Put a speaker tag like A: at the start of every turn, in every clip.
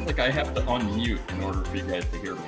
A: sounds like I have to unmute in order for you guys to hear me.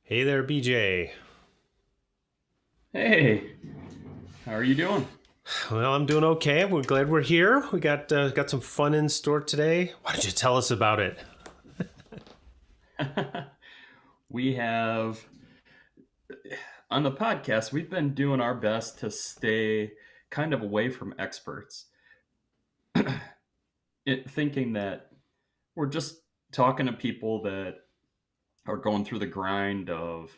B: Hey there, BJ.
A: Hey, how are you doing?
B: Well, I'm doing okay. We're glad we're here. We got some fun in store today. Why don't you tell us about it?
A: We have, on the podcast, we've been doing our best to stay kind of away from experts, thinking that we're just talking to people that are going through the grind of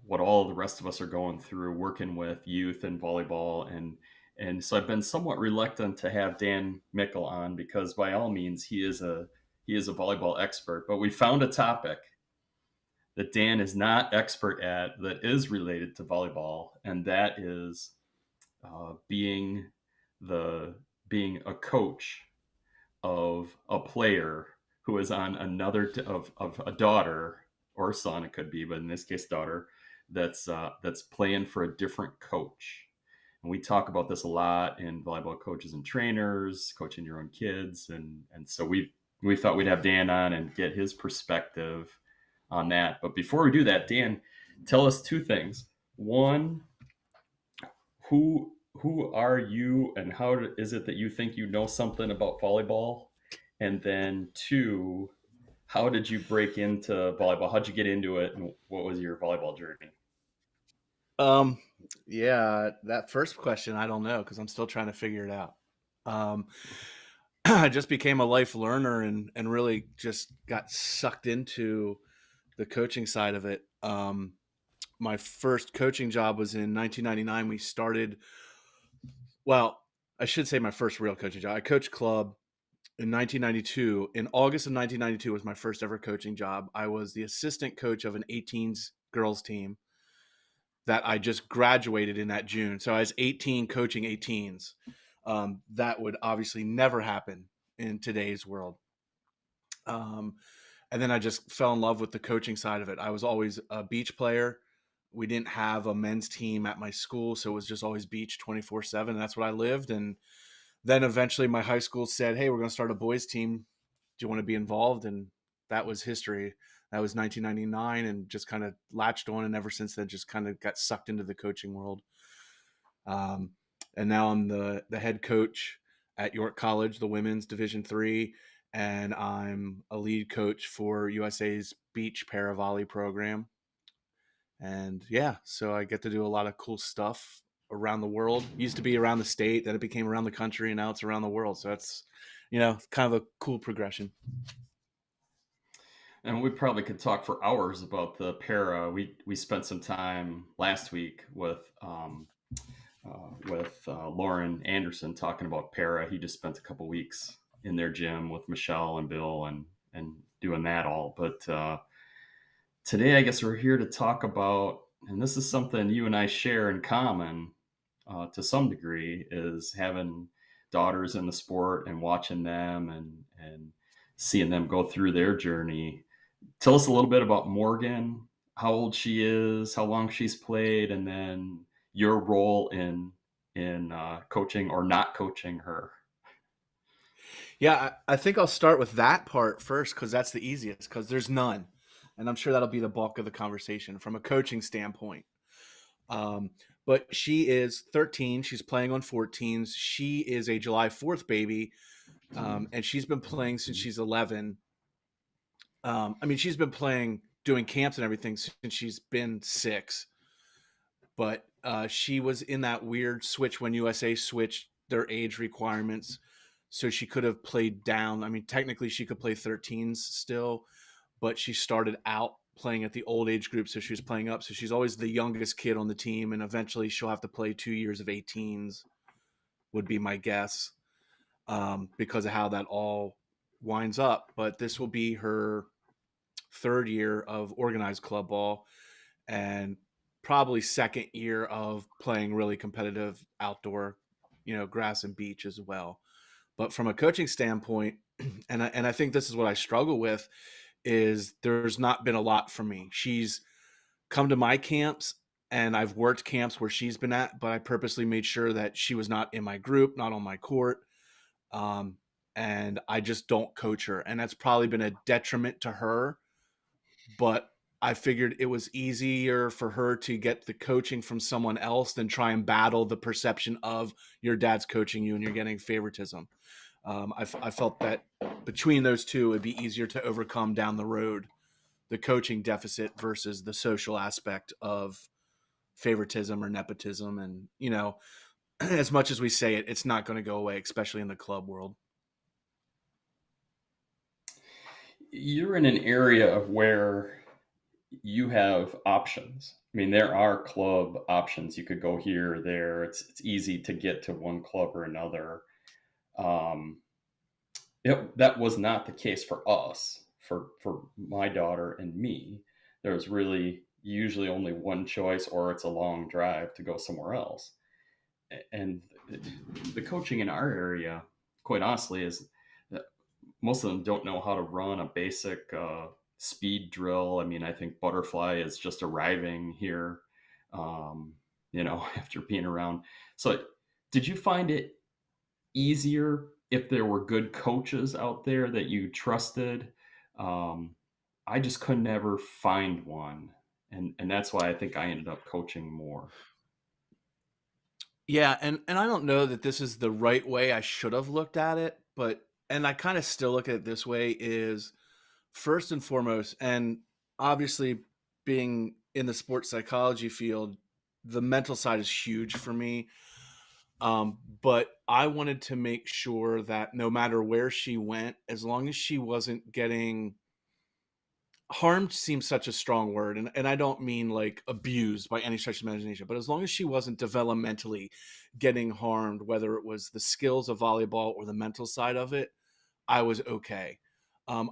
A: what all the rest of us are going through, working with youth and volleyball, and so I've been somewhat reluctant to have Dan Mickle on because by all means he is a volleyball expert, but we found a topic that Dan is not expert at that is related to volleyball, and that is being the being a coach of a player who is on another of a daughter or son, it could be, but in this case daughter, that's playing for a different coach. And we talk about this a lot in volleyball coaches and trainers, coaching your own kids, and so we thought we'd have Dan on and get his perspective on that. But before we do that, Dan, tell us two things. One, who are you, and how is it that you think you know something about volleyball? And then two, how did you break into volleyball? How'd you get into it, and what was your volleyball journey?
C: Yeah, that first question, I don't know, because I'm still trying to figure it out. I just became a life learner and really just got sucked into the coaching side of it. My first coaching job was in 1999. We started, well, I should say my first real coaching job. I coached club in 1992. In August of 1992 was my first ever coaching job. I was the assistant coach of an 18s girls team that I just graduated in that June. So I was 18 coaching 18s. That would obviously never happen in today's world. And then I just fell in love with the coaching side of it. I was always a beach player. We didn't have a men's team at my school, so it was just always beach 24/7. And that's what I lived. And then eventually my high school said, hey, we're going to start a boys team you want to be involved? And that was history. That was 1999, and just kind of latched on, and ever since then just kind of got sucked into the coaching world. Um, and now I'm the head coach at York College, the women's Division III, and I'm a lead coach for USA's beach para volley program. And yeah, so I get to do a lot of cool stuff around the world. Used to be around the state, then it became around the country, and now it's around the world. So that's, kind of a cool progression.
A: And we probably could talk for hours about the para. We spent some time last week with Lauren Anderson talking about para. He just spent a couple weeks in their gym with Michelle and Bill and doing that all. But today, I guess we're here to talk about, and this is something you and I share in common to some degree, is having daughters in the sport and watching them and seeing them go through their journey. Tell us a little bit about Morgan, how old she is, how long she's played, and then your role in coaching or not coaching her.
C: Yeah, I think I'll start with that part first, because that's the easiest, because there's none. And I'm sure that'll be the bulk of the conversation from a coaching standpoint. But she is 13. She's playing on 14s. She is a July 4th baby, and she's been playing since she's 11. She's been playing, doing camps and everything since she's been 6. But she was in that weird switch when USA switched their age requirements. So she could have played down. Technically she could play 13s still, but she started out playing at the old age group. So she was playing up. So she's always the youngest kid on the team. And eventually she'll have to play 2 years of 18s, would be my guess, because of how that all winds up. But this will be her 3rd year of organized club ball, and probably 2nd year of playing really competitive outdoor, grass and beach as well. But from a coaching standpoint, and I think this is what I struggle with, is there's not been a lot for me. She's come to my camps, and I've worked camps where she's been at, but I purposely made sure that she was not in my group, not on my court. And I just don't coach her. And that's probably been a detriment to her. But I figured it was easier for her to get the coaching from someone else than try and battle the perception of your dad's coaching you and you're getting favoritism. I felt that between those two, it'd be easier to overcome down the road the coaching deficit versus the social aspect of favoritism or nepotism. And, as much as we say it, it's not going to go away, especially in the club world.
A: You're in an area of where you have options. There are club options. You could go here or there. It's easy to get to one club or another. That was not the case for us. For my daughter and me, there was really usually only one choice, or it's a long drive to go somewhere else. And the coaching in our area, quite honestly, is that most of them don't know how to run a basic speed drill. I think Butterfly is just arriving here, after being around. So, did you find it easier if there were good coaches out there that you trusted? I just could never find one, and that's why I think I ended up coaching more.
C: Yeah, and I don't know that this is the right way I should have looked at it, and I kind of still look at it this way, is first and foremost, and obviously being in the sports psychology field, the mental side is huge for me. But I wanted to make sure that no matter where she went, as long as she wasn't getting harmed, seems such a strong word, and I don't mean like abused by any stretch of imagination, but as long as she wasn't developmentally getting harmed, whether it was the skills of volleyball or the mental side of it, I was okay.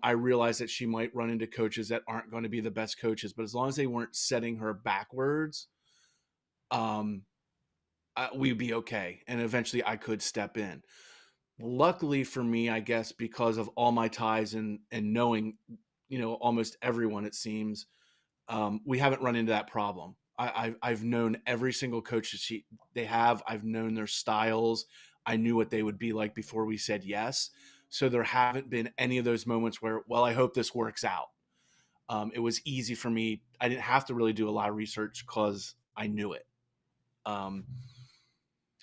C: I realized that she might run into coaches that aren't going to be the best coaches, but as long as they weren't setting her backwards, we'd be okay. And eventually I could step in. Luckily for me, I guess, because of all my ties and knowing, almost everyone, it seems, we haven't run into that problem. I've known every single coach that they have. I've known their styles. I knew what they would be like before we said yes. So there haven't been any of those moments where, well, I hope this works out. It was easy for me. I didn't have to really do a lot of research because I knew it. Um,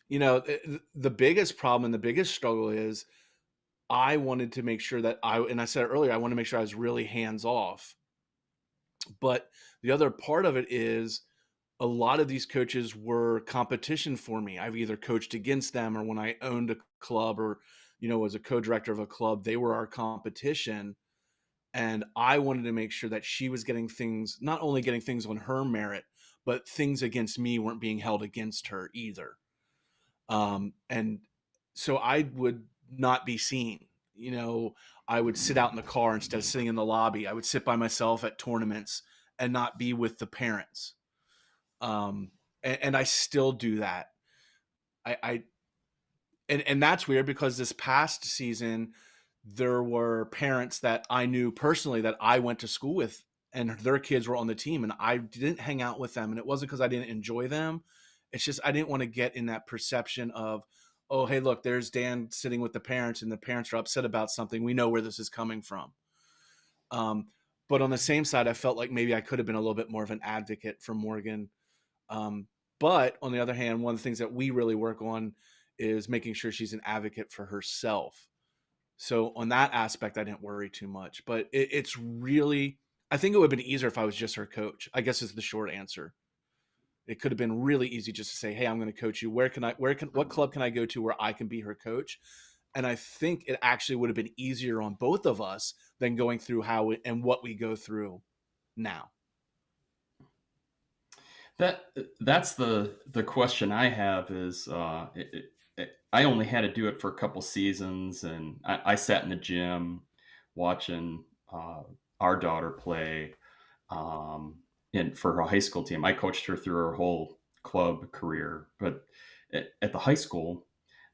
C: the biggest problem and the biggest struggle is I wanted to make sure that and I said it earlier, I want to make sure I was really hands off. But the other part of it is a lot of these coaches were competition for me. I've either coached against them, or when I owned a club, or, was a co-director of a club, they were our competition. And I wanted to make sure that she was getting things, not only getting things on her merit, but things against me weren't being held against her either. And so I would not be seen. I would sit out in the car instead of sitting in the lobby. I would sit by myself at tournaments and not be with the parents. And I still do that. And that's weird because this past season, there were parents that I knew personally that I went to school with, and their kids were on the team, and I didn't hang out with them. And it wasn't because I didn't enjoy them. It's just I didn't want to get in that perception of, oh, hey, look, there's Dan sitting with the parents, and the parents are upset about something. We know where this is coming from. But on the same side, I felt like maybe I could have been a little bit more of an advocate for Morgan. But on the other hand, one of the things that we really work on is making sure she's an advocate for herself. So on that aspect, I didn't worry too much. But it's really, I think it would have been easier if I was just her coach, I guess is the short answer. It could have been really easy just to say, hey, I'm going to coach you. What club can I go to where I can be her coach? And I think it actually would have been easier on both of us than going through what we go through now.
A: That's the question I have is I only had to do it for a couple seasons, and I sat in the gym watching our daughter play for her high school team. I coached her through her whole club career, but at the high school,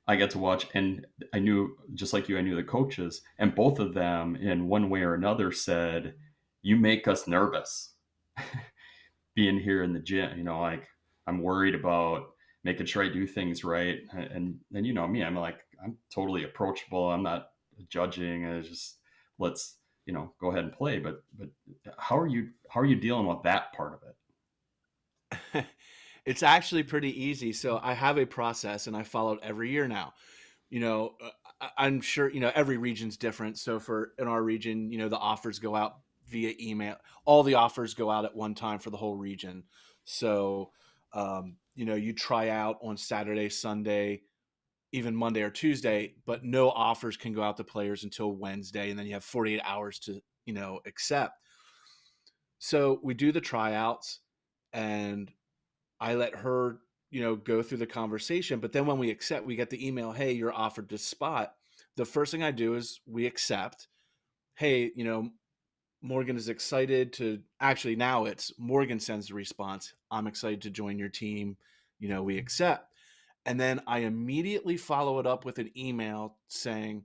A: I got to watch, and I knew, just like you, I knew the coaches, and both of them in one way or another said, "You make us nervous." Being here in the gym, like I'm worried about making sure I do things right. And then, me, I'm totally approachable. I'm not judging. I just, let's, go ahead and play. But how are you dealing with that part of
C: it? It's actually pretty easy. So I have a process, and I follow it every year now. I'm sure, every region's different. So in our region, the offers go out via email. All the offers go out at one time for the whole region. So, you try out on Saturday, Sunday, even Monday or Tuesday, but no offers can go out to players until Wednesday. And then you have 48 hours to, accept. So we do the tryouts, and I let her, go through the conversation. But then when we accept, we get the email, hey, you're offered this spot. The first thing I do is we accept. Hey, Morgan is excited to, actually now it's Morgan sends the response. I'm excited to join your team. We accept. And then I immediately follow it up with an email saying,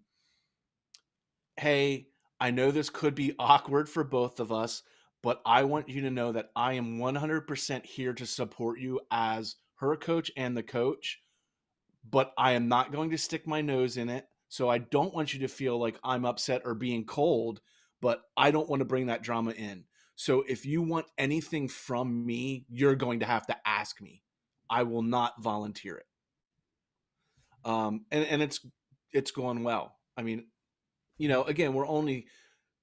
C: hey, I know this could be awkward for both of us, but I want you to know that I am 100% here to support you as her coach and the coach, but I am not going to stick my nose in it. So I don't want you to feel like I'm upset or being cold, but I don't want to bring that drama in. So if you want anything from me, you're going to have to ask me. I will not volunteer it. And it's going well. I mean, again, we're only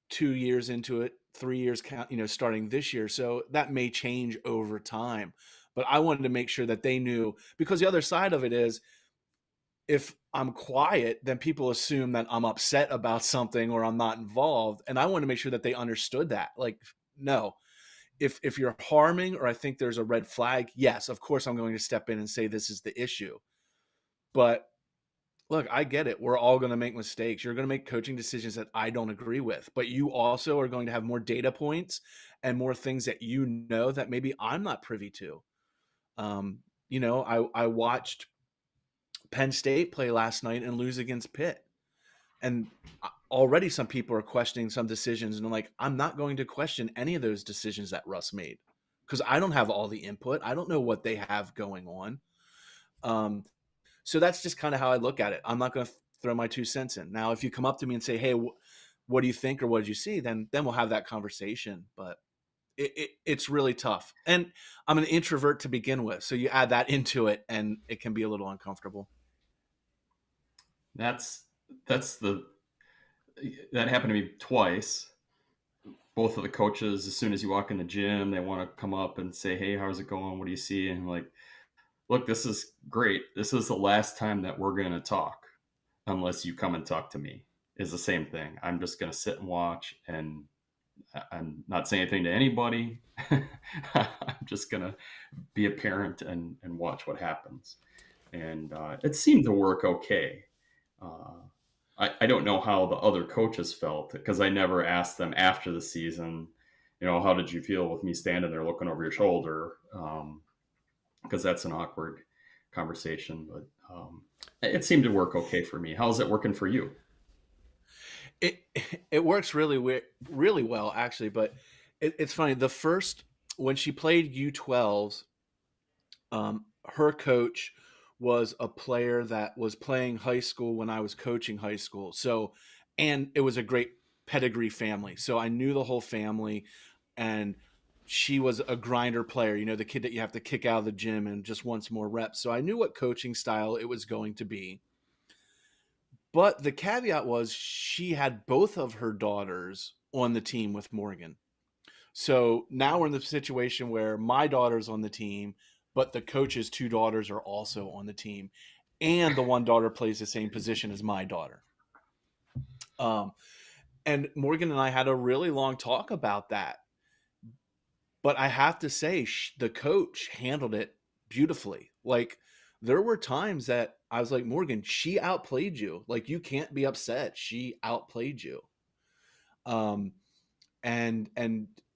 C: 2 years into it, 3 years, starting this year. So that may change over time. But I wanted to make sure that they knew, because the other side of it is, if I'm quiet, then people assume that I'm upset about something or I'm not involved. And I want to make sure that they understood that. Like, no, if you're harming, or I think there's a red flag, yes, of course I'm going to step in and say this is the issue. But look, I get it. We're all going to make mistakes. You're going to make coaching decisions that I don't agree with, but you also are going to have more data points and more things that that maybe I'm not privy to. I watched Penn State play last night and lose against Pitt. And already some people are questioning some decisions. And I'm like, I'm not going to question any of those decisions that Russ made, because I don't have all the input. I don't know what they have going on. So that's just kind of how I look at it. I'm not going to throw my 2 cents in. Now, if you come up to me and say, hey, what do you think, or what did you see? Then we'll have that conversation. But it's really tough. And I'm an introvert to begin with. So you add that into it and it can be a little uncomfortable.
A: That's that happened to me twice. Both of the coaches, as soon as you walk in the gym, they want to come up and say, hey, how's it going? What do you see? And I'm like, look, this is great. This is the last time that we're going to talk unless you come and talk to me. Is the same thing. I'm just going to sit and watch, and I'm not saying anything to anybody. I'm just going to be a parent and watch what happens. And it seemed to work okay. I don't know how the other coaches felt, because I never asked them after the season, how did you feel with me standing there looking over your shoulder? Because that's an awkward conversation. But it seemed to work okay for me. How's it working for you?
C: It works really well, actually. But it's funny. When she played U12s, her coach was a player that was playing high school when I was coaching high school. So, and it was a great pedigree family. So I knew the whole family, and she was a grinder player, the kid that you have to kick out of the gym and just wants more reps. So I knew what coaching style it was going to be. But the caveat was she had both of her daughters on the team with Morgan. So now we're in the situation where my daughter's on the team, but the coach's 2 daughters are also on the team, and the one daughter plays the same position as my daughter. And Morgan and I had a really long talk about that. But I have to say, the coach handled it beautifully. Like, there were times that I was like, Morgan, she outplayed you. Like, you can't be upset. She outplayed you. And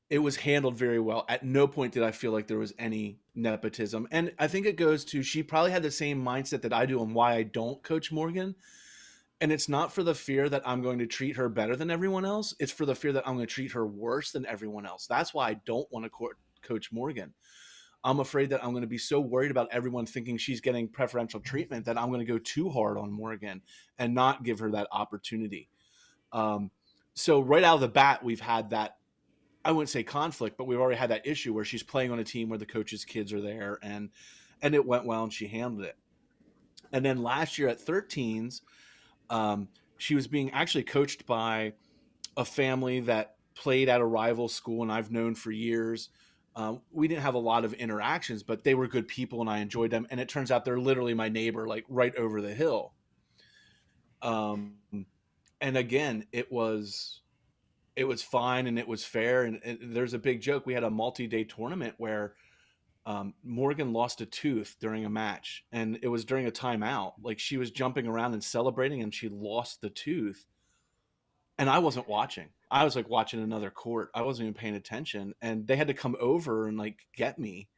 C: it was handled very well. At no point did I feel like there was any nepotism. And I think it goes to, she probably had the same mindset that I do on why I don't coach Morgan. And it's not for the fear that I'm going to treat her better than everyone else. It's for the fear that I'm going to treat her worse than everyone else. That's why I don't want to coach Morgan. I'm afraid that I'm going to be so worried about everyone thinking she's getting preferential treatment that I'm going to go too hard on Morgan and not give her that opportunity. So right out of the bat, we've had that, I wouldn't say conflict, but we've already had that issue where she's playing on a team where the coach's kids are there, and it went well and she handled it. And then last year at 13s, she was being actually coached by a family that played at a rival school and I've known for years. We didn't have a lot of interactions, but they were good people and I enjoyed them. And it turns out they're literally my neighbor, like right over the hill. And again, it was fine and it was fair. And there's a big joke. We had a multi-day tournament where Morgan lost a tooth during a match, and it was during a timeout. Like, she was jumping around and celebrating and she lost the tooth. And I wasn't watching. I was like watching another court. I wasn't even paying attention. And they had to come over and like get me.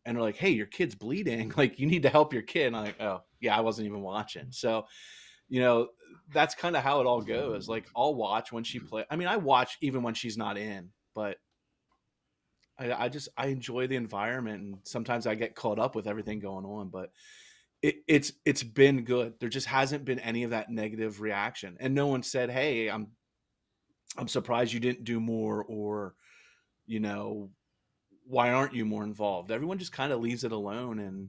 C: And they're like, hey, your kid's bleeding. Like, you need to help your kid. And I'm like, oh yeah, I wasn't even watching. So, that's kind of how it all goes. Like, I'll watch when she plays. I mean, I watch even when she's not in, but I enjoy the environment, and sometimes I get caught up with everything going on, but it's been good. There just hasn't been any of that negative reaction, and no one said, hey, I'm surprised you didn't do more, or why aren't you more involved? Everyone just kind of leaves it alone, and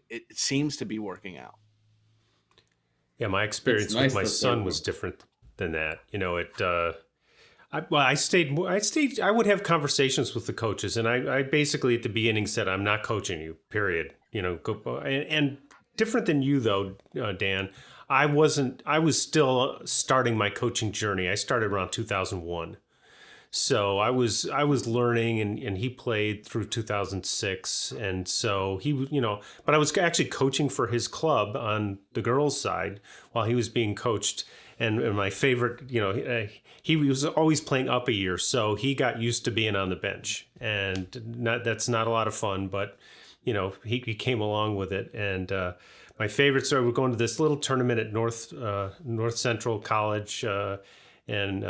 C: it seems to be working out.
B: Yeah, my experience with my son was different than that. I would have conversations with the coaches, and I basically at the beginning said, I'm not coaching you, period. And different than you though, Dan, I was still starting my coaching journey. I started around 2001. So I was learning, and he played through 2006. And so but I was actually coaching for his club on the girls' side while he was being coached. And my favorite, he was always playing up a year, so he got used to being on the bench, and that's not a lot of fun, but he came along with it. And my favorite story, we're going to this little tournament at North Central College, Park, and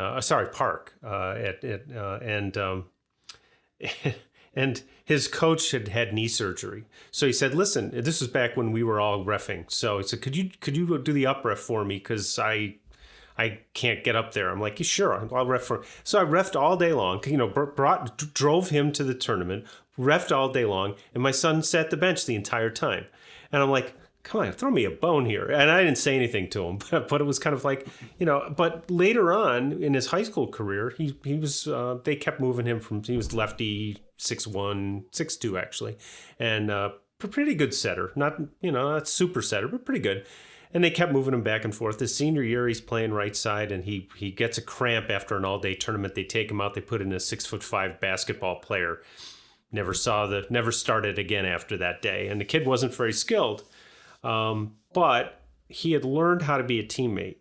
B: And his coach had had knee surgery. So he said, listen, this was back when we were all reffing. So he said, could you do the up ref for me? Because I can't get up there. I'm like, sure, I'll ref for. So I refed all day long, drove him to the tournament, refed all day long, and my son sat the bench the entire time. And I'm like, come on, throw me a bone here. And I didn't say anything to him, but it was kind of like, but later on in his high school career, he was, they kept moving him he was lefty, 6'1", 6'2", actually, and pretty good setter. Not super setter, but pretty good. And they kept moving him back and forth. His senior year, he's playing right side, and he gets a cramp after an all-day tournament. They take him out. They put in a 6'5" basketball player. Never started again after that day. And the kid wasn't very skilled, but he had learned how to be a teammate.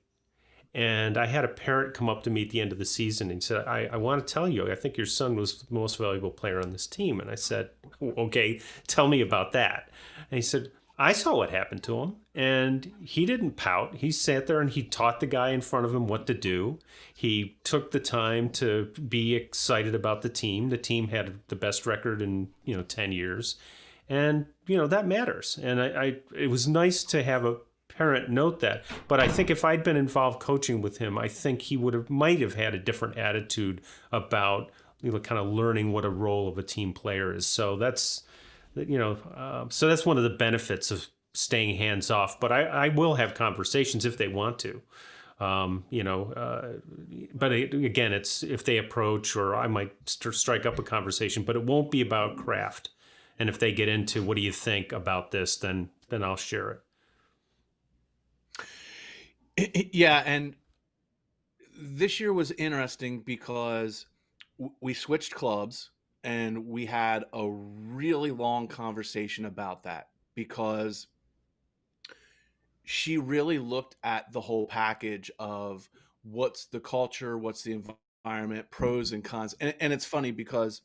B: And I had a parent come up to me at the end of the season and said, I want to tell you, I think your son was the most valuable player on this team. And I said, okay, tell me about that. And he said, I saw what happened to him, and he didn't pout. He sat there and he taught the guy in front of him what to do. He took the time to be excited about the team. The team had the best record in 10 years, and that matters. And it was nice to have a parent note that. But I think if I'd been involved coaching with him, I think he might have had a different attitude about kind of learning what a role of a team player is. So that's. So that's one of the benefits of staying hands off. But I will have conversations if they want to, But again, it's if they approach, or I might strike up a conversation. But it won't be about craft. And if they get into what do you think about this, then I'll share
C: it. Yeah, and this year was interesting because we switched clubs. And we had a really long conversation about that because she really looked at the whole package of what's the culture, what's the environment, pros and cons. And it's funny because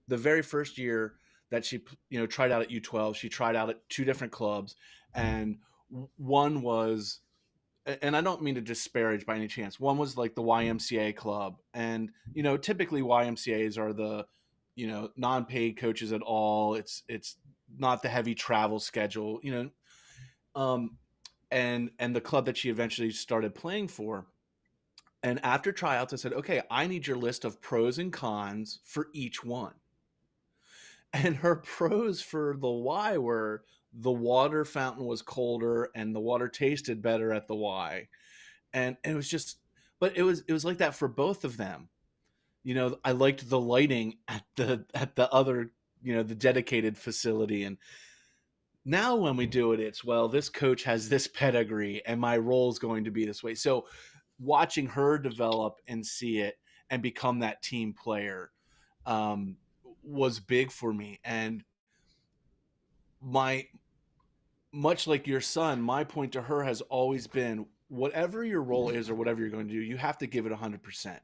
C: the very first year that she tried out at U12, she tried out at 2 different clubs, and one was, and I don't mean to disparage by any chance, one was like the YMCA club, and typically YMCAs are the non-paid coaches at all. It's not the heavy travel schedule, and the club that she eventually started playing for. And after tryouts, I said, okay, I need your list of pros and cons for each one. And her pros for the Y were the water fountain was colder and the water tasted better at the Y. And it was just, but it was like that for both of them. I liked the lighting at the other, the dedicated facility. And now when we do it, it's, well, this coach has this pedigree and my role is going to be this way. So watching her develop and see it and become that team player was big for me. And much like your son, my point to her has always been, whatever your role is or whatever you're going to do, you have to give it 100%.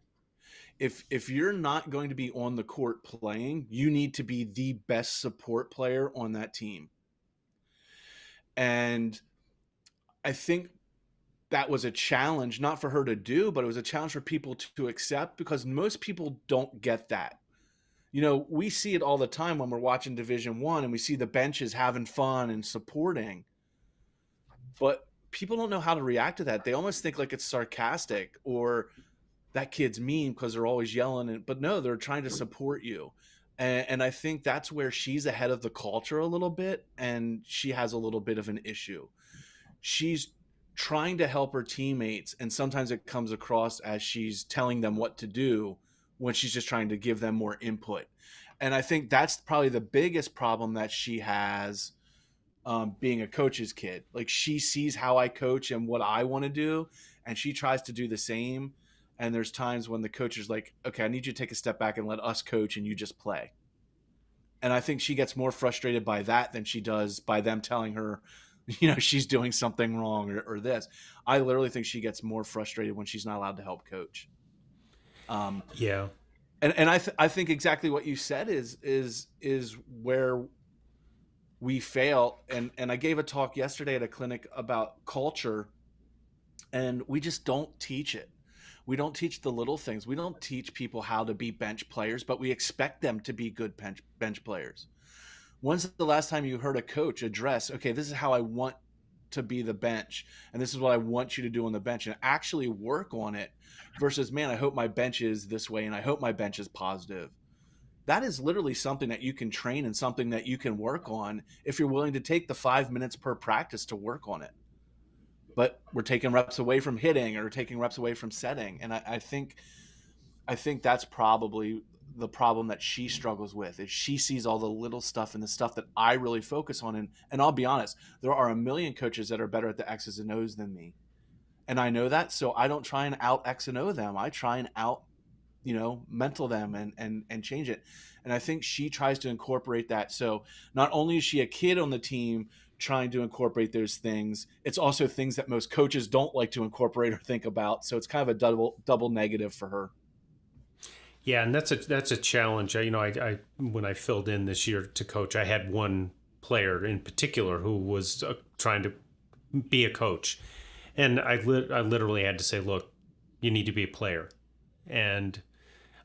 C: If you're not going to be on the court playing, you need to be the best support player on that team. And I think that was a challenge, not for her to do, but it was a challenge for people to accept, because most people don't get that. We see it all the time when we're watching Division I and we see the benches having fun and supporting, but people don't know how to react to that. They almost think like it's sarcastic or that kid's mean because they're always yelling. But no, they're trying to support you. And I think that's where she's ahead of the culture a little bit, and she has a little bit of an issue. She's trying to help her teammates, and sometimes it comes across as she's telling them what to do when she's just trying to give them more input. And I think that's probably the biggest problem that she has, being a coach's kid. Like, she sees how I coach and what I want to do, and she tries to do the same. And there's times when the coach is like, okay, I need you to take a step back and let us coach and you just play. And I think she gets more frustrated by that than she does by them telling her, she's doing something wrong or this. I literally think she gets more frustrated when she's not allowed to help coach.
B: Yeah.
C: And I think exactly what you said is where we fail. And I gave a talk yesterday at a clinic about culture, and we just don't teach it. We don't teach the little things. We don't teach people how to be bench players, but we expect them to be good bench players. When's the last time you heard a coach address, okay, this is how I want to be the bench, and this is what I want you to do on the bench, and actually work on it, versus, man, I hope my bench is this way and I hope my bench is positive. That is literally something that you can train and something that you can work on if you're willing to take the 5 minutes per practice to work on it. But we're taking reps away from hitting or taking reps away from setting. And I think that's probably the problem that she struggles with, is she sees all the little stuff and the stuff that I really focus on. And I'll be honest, there are a million coaches that are better at the X's and O's than me. And I know that, so I don't try and out X and O them. I try and out, mental them and change it. And I think she tries to incorporate that. So not only is she a kid on the team trying to incorporate those things, it's also things that most coaches don't like to incorporate or think about. So it's kind of a double negative for her.
B: Yeah, and that's a challenge. I when I filled in this year to coach, I had one player in particular who was trying to be a coach, and I literally had to say, look, you need to be a player. And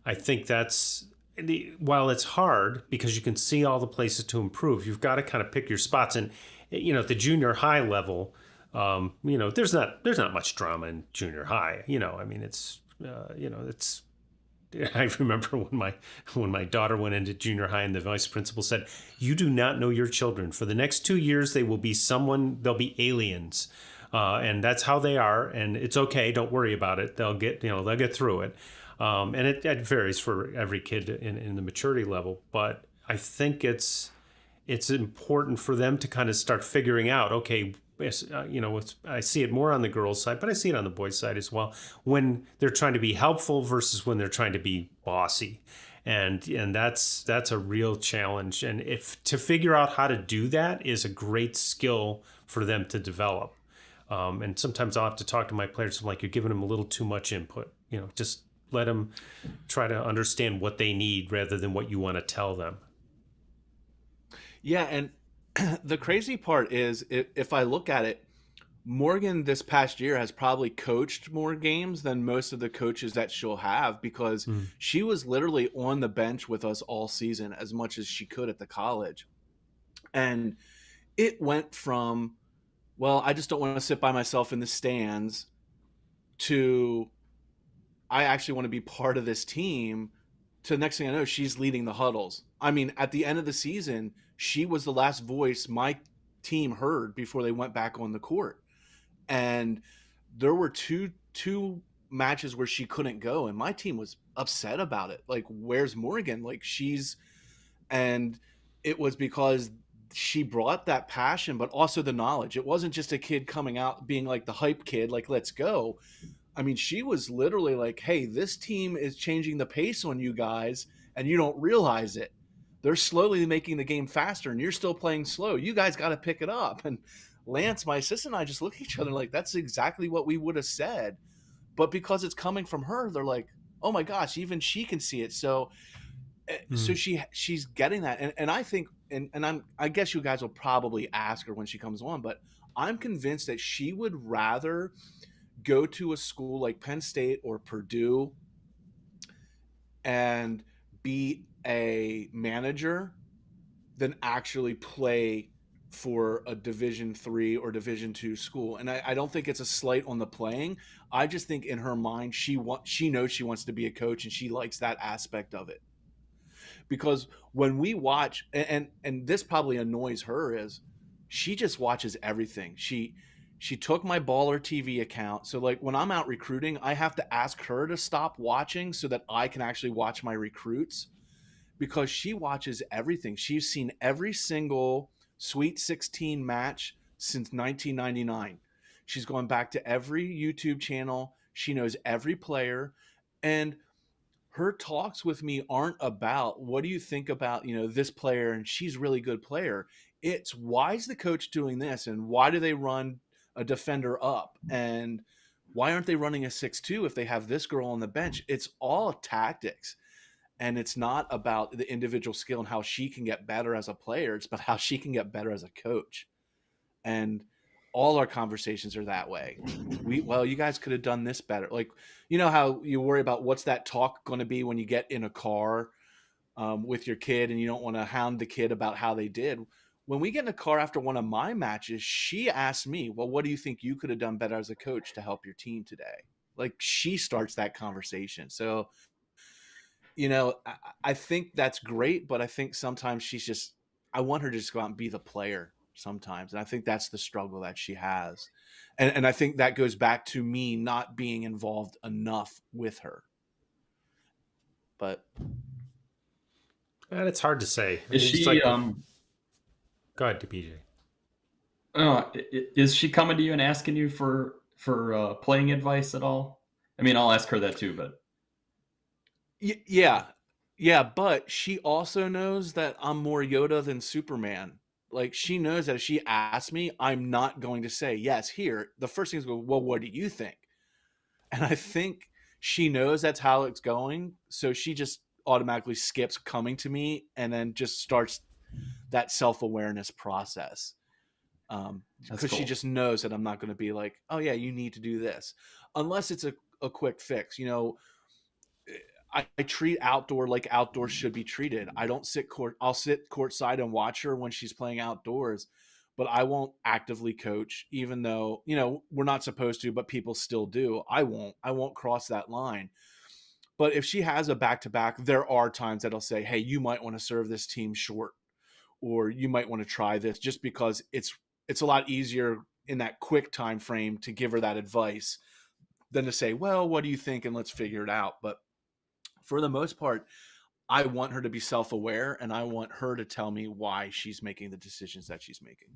B: I think that's while it's hard because you can see all the places to improve, you've got to kind of pick your spots. And at the junior high level, there's not much drama in junior high. It's I remember when my daughter went into junior high and the vice principal said, "You do not know your children. For the next 2 years, they'll be aliens, and that's how they are. And it's okay. Don't worry about it. They'll get through it." And it varies for every kid in the maturity level. But I think it's important for them to kind of start figuring out, okay, I see it more on the girls' side, but I see it on the boys' side as well, when they're trying to be helpful versus when they're trying to be bossy. And that's a real challenge. And if to figure out how to do that is a great skill for them to develop. And sometimes I'll have to talk to my players. I'm like, you're giving them a little too much input. Just let them try to understand what they need rather than what you want to tell them.
C: Yeah, and the crazy part is, if I look at it, Morgan this past year has probably coached more games than most of the coaches that she'll have, because she was literally on the bench with us all season as much as she could at the college. And it went from, well, I just don't want to sit by myself in the stands, to I actually want to be part of this team, to the next thing I know, she's leading the huddles. I mean, at the end of the season, she was the last voice my team heard before they went back on the court. And there were two matches where she couldn't go, and my team was upset about it. Like, where's Morgan? Like, and it was because she brought that passion, but also the knowledge. It wasn't just a kid coming out being like the hype kid, like, let's go. I mean, she was literally like, hey, this team is changing the pace on you guys, and you don't realize it. They're slowly making the game faster, and you're still playing slow. You guys got to pick it up. And Lance, my assistant, and I just look at each other like, that's exactly what we would have said. But because it's coming from her, they're like, oh my gosh, even she can see it. So she's getting that. And I think, and I guess you guys will probably ask her when she comes on, but I'm convinced that she would rather go to a school like Penn State or Purdue and be a manager than actually play for a Division III or Division II school. And I don't think it's a slight on the playing. I just think in her mind, she knows she wants to be a coach, and she likes that aspect of it. Because when we watch, and this probably annoys her, is she just watches everything. She took my Baller TV account. So like when I'm out recruiting, I have to ask her to stop watching so that I can actually watch my recruits, because she watches everything. She's seen every single Sweet 16 match since 1999. She's gone back to every YouTube channel. She knows every player. And her talks with me aren't about, what do you think about, this player, and she's a really good player. It's, why is the coach doing this, and why do they run a defender up, and why aren't they running a 6-2 if they have this girl on the bench? It's all tactics, and it's not about the individual skill and how she can get better as a player. It's about how she can get better as a coach. And all our conversations are that way. Well, you guys could have done this better. Like, you know how you worry about what's that talk going to be when you get in a car with your kid, and you don't want to hound the kid about how they did. When we get in a car after one of my matches, she asked me, well, what do you think you could have done better as a coach to help your team today? Like, she starts that conversation. So, you know, I think that's great, but I think sometimes I want her to just go out and be the player sometimes. And I think that's the struggle that she has. And I think that goes back to me not being involved enough with her. But
B: And it's hard to say.
A: Is
B: It's
A: she
B: like, go ahead, BJ.
A: is she coming to you and asking you for playing advice at all? I mean, I'll ask her that too, but
C: yeah. Yeah, but she also knows that I'm more Yoda than Superman. Like, she knows that if she asks me, I'm not going to say, yes, here. The first thing is go, well, what do you think? And I think she knows that's how it's going. So she just automatically skips coming to me and then just starts that self-awareness process. Because
A: cool.
C: she just knows that I'm not going to be like, oh, yeah, you need to do this. Unless it's a quick fix. You know, I treat outdoor like outdoors should be treated. I don't sit court. I'll sit courtside and watch her when she's playing outdoors, but I won't actively coach, even though, you know, we're not supposed to, but people still do. I won't cross that line. But if she has a back-to-back, there are times that I'll say, hey, you might want to serve this team short, or you might want to try this, just because it's a lot easier in that quick time frame to give her that advice than to say, well, what do you think? And let's figure it out. But for the most part, I want her to be self-aware, and I want her to tell me why she's making the decisions that she's making.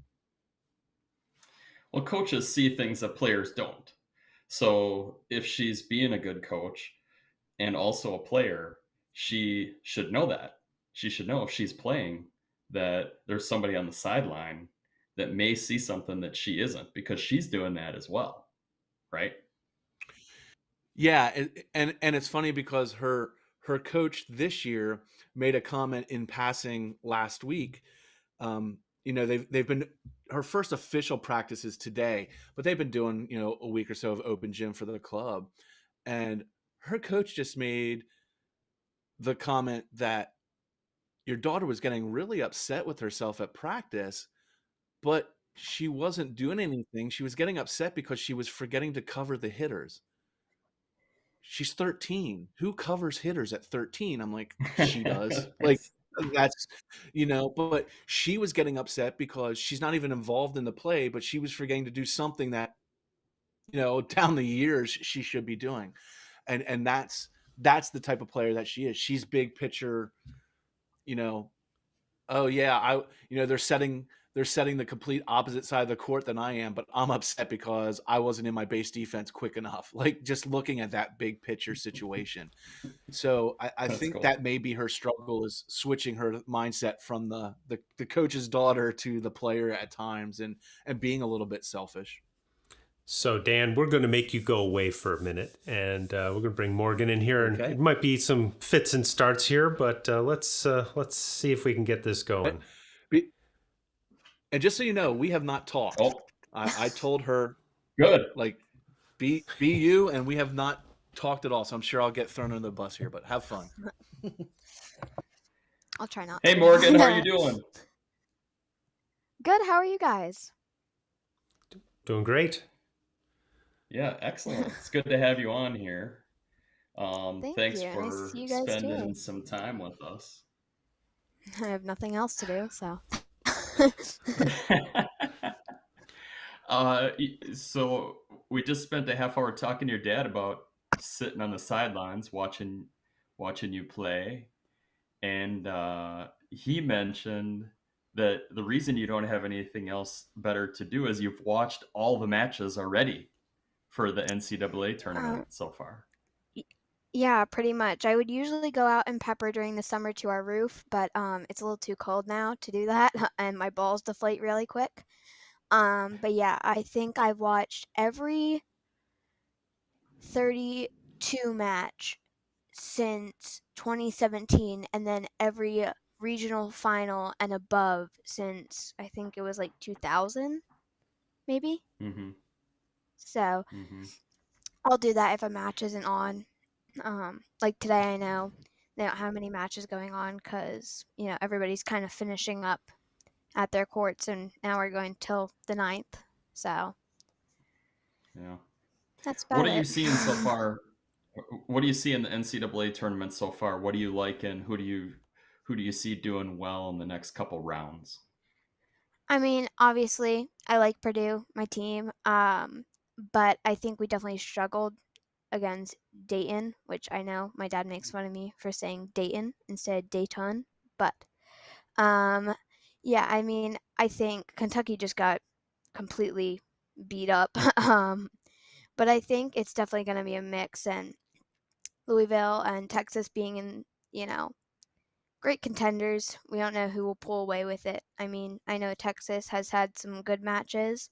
A: Well, coaches see things that players don't. So if she's being a good coach and also a player, she should know that. She should know if she's playing that there's somebody on the sideline that may see something that she isn't, because she's doing that as well, right?
C: Yeah, and it's funny because her coach this year made a comment in passing last week. You know, they've been, her first official practice is today, but they've been doing, you know, a week or so of open gym for the club, and her coach just made the comment that your daughter was getting really upset with herself at practice, but she wasn't doing anything. She was getting upset because she was forgetting to cover the hitters. She's 13. Who covers hitters at 13? I'm like, she does. Like, that's, you know, but she was getting upset because she's not even involved in the play, but she was forgetting to do something that, you know, down the years she should be doing. And that's the type of player that she is. She's big picture, you know, oh yeah, you know, they're setting the complete opposite side of the court than I am, but I'm upset because I wasn't in my base defense quick enough. Like, just looking at that big picture situation. So I
A: That's
C: think
A: cool.
C: that maybe her struggle is switching her mindset from the coach's daughter to the player at times, and being a little bit selfish.
B: So, Dan, we're going to make you go away for a minute, and we're going to bring Morgan in here. And
C: Okay.
B: it might be some fits and starts here, but let's see if we can get this going.
C: And just so you know, we have not talked.
A: Oh,
C: I told her,
A: good.
C: like, be you, and we have not talked at all. So I'm sure I'll get thrown under the bus here, but have fun.
D: I'll try not
A: Hey,
D: to.
A: Morgan, how are you doing?
D: Good. How are you guys?
B: Doing great.
A: Yeah, excellent. It's good to have you on here.
D: Thank
A: Thanks
D: you. Nice to
A: for
D: see you guys
A: spending
D: too.
A: some time with us.
D: I have nothing else to do, so.
A: So we just spent a half hour talking to your dad about sitting on the sidelines watching you play, and he mentioned that the reason you don't have anything else better to do is you've watched all the matches already for the NCAA tournament so far.
D: Yeah, pretty much. I would usually go out and pepper during the summer to our roof, but it's a little too cold now to do that, and my balls deflate really quick. But yeah, I think I've watched every 32 match since 2017, and then every regional final and above since I think it was like 2000. maybe.
A: Mm-hmm.
D: So
A: Mm-hmm.
D: I'll do that if a match isn't on. Like today, I know they don't have many matches going on because everybody's kind of finishing up at their courts, and now we're going till the 9th. So
A: Yeah.
D: that's
A: What
D: about
A: are you
D: it.
A: seeing so far? What do you see in the NCAA tournament so far? What do you like, and who do you see doing well in the next couple rounds?
D: I mean, obviously, I like Purdue, my team, but I think we definitely struggled against Dayton, which I know my dad makes fun of me for saying Dayton instead of Dayton, but um, yeah, I mean, I think Kentucky just got completely beat up. But I think it's definitely going to be a mix, and Louisville and Texas being in, you know, great contenders. We don't know who will pull away with it. I mean, I know Texas has had some good matches,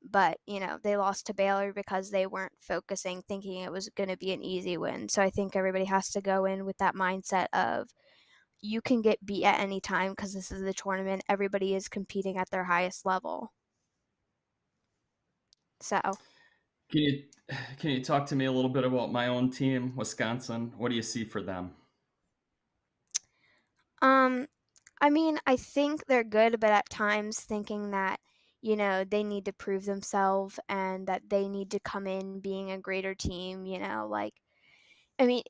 D: but they lost to Baylor because they weren't focusing, thinking it was going to be an easy win. So I think everybody has to go in with that mindset of you can get beat at any time because this is the tournament. Everybody is competing at their highest level. So,
A: Can you can you talk to me a little bit about my own team, Wisconsin? What do you see for them?
D: um, I mean, I think they're good, but at times thinking that, they need to prove themselves and that they need to come in being a greater team, like, I mean,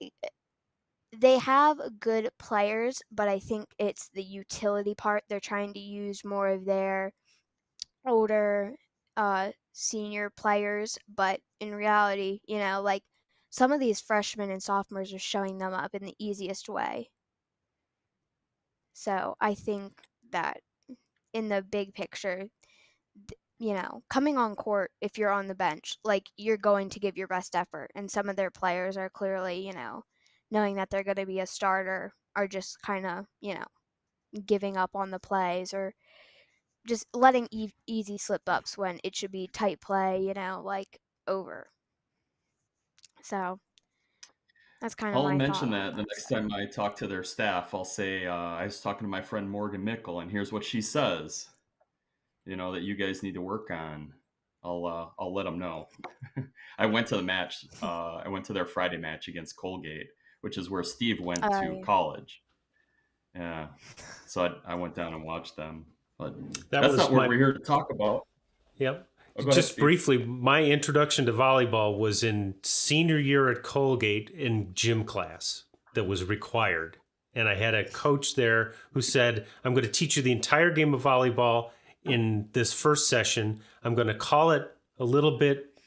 D: they have good players, but I think it's the utility part. They're trying to use more of their older senior players, but in reality, like some of these freshmen and sophomores are showing them up in the easiest way. So I think that in the big picture, coming on court, if you're on the bench, like you're going to give your best effort. And some of their players are clearly, knowing that they're going to be a starter, are just kind of, giving up on the plays or just letting easy slip ups when it should be tight play, like over. So that's kind of
A: I'll
D: my thought
A: mention
D: on
A: that the
D: that.
A: next
D: So.
A: time I talk to their staff. I'll say I was talking to my friend Morgan Mickle, and here's what she says. That you guys need to work on. I'll let them know. I went to the match. I went to their Friday match against Colgate, which is where Steve went to
D: Yeah.
A: college. Yeah, so I went down and watched them, but
B: That
A: that's not
B: was
A: what
B: my
A: we're here to talk about.
B: Yep.
A: Oh, go ahead,
B: Just
A: Steve.
B: briefly, my introduction to volleyball was in senior year at Colgate in gym class that was required. And I had a coach there who said, I'm going to teach you the entire game of volleyball in this first session. I'm going to call it a little bit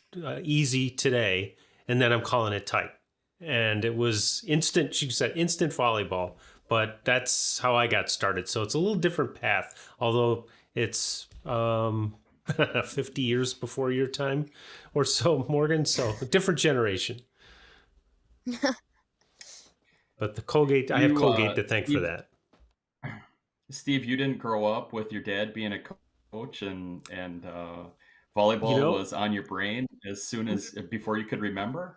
B: easy today, and then I'm calling it tight. And it was instant, she said, instant volleyball. But that's how I got started. So it's a little different path, although it's 50 years before your time or so, Morgan. So a different generation. But the Colgate, I have
A: You,
B: Colgate to thank for
A: Steve,
B: that.
A: Steve, you didn't grow up with your dad being a coach, and
B: You
A: volleyball
B: know,
A: was on your brain as soon as before you could remember.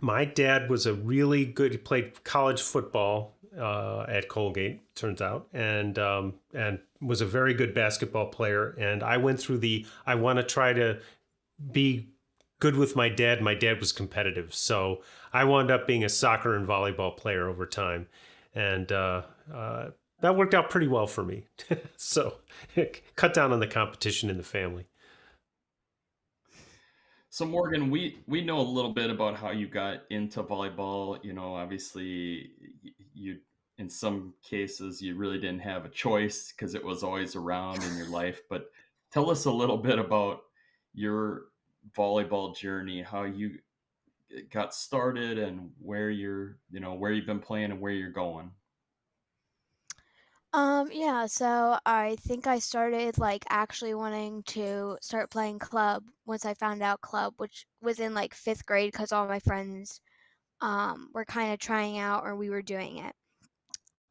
B: my dad was a really good, he played college football at Colgate, turns out, and was a very good basketball player. And I went through I want to try to be good with my dad. My dad was competitive, so I wound up being a soccer and volleyball player over time, and that worked out pretty well for me. So cut down on the competition in the family.
A: So Morgan, we know a little bit about how you got into volleyball. Obviously, you in some cases you really didn't have a choice because it was always around in your life. But tell us a little bit about your volleyball journey, how you got started, and where you've been playing and where you're going.
D: Yeah, so I think I started like actually wanting to start playing club once I found out club, which was in like 5th grade because all my friends were kind of trying out or we were doing it.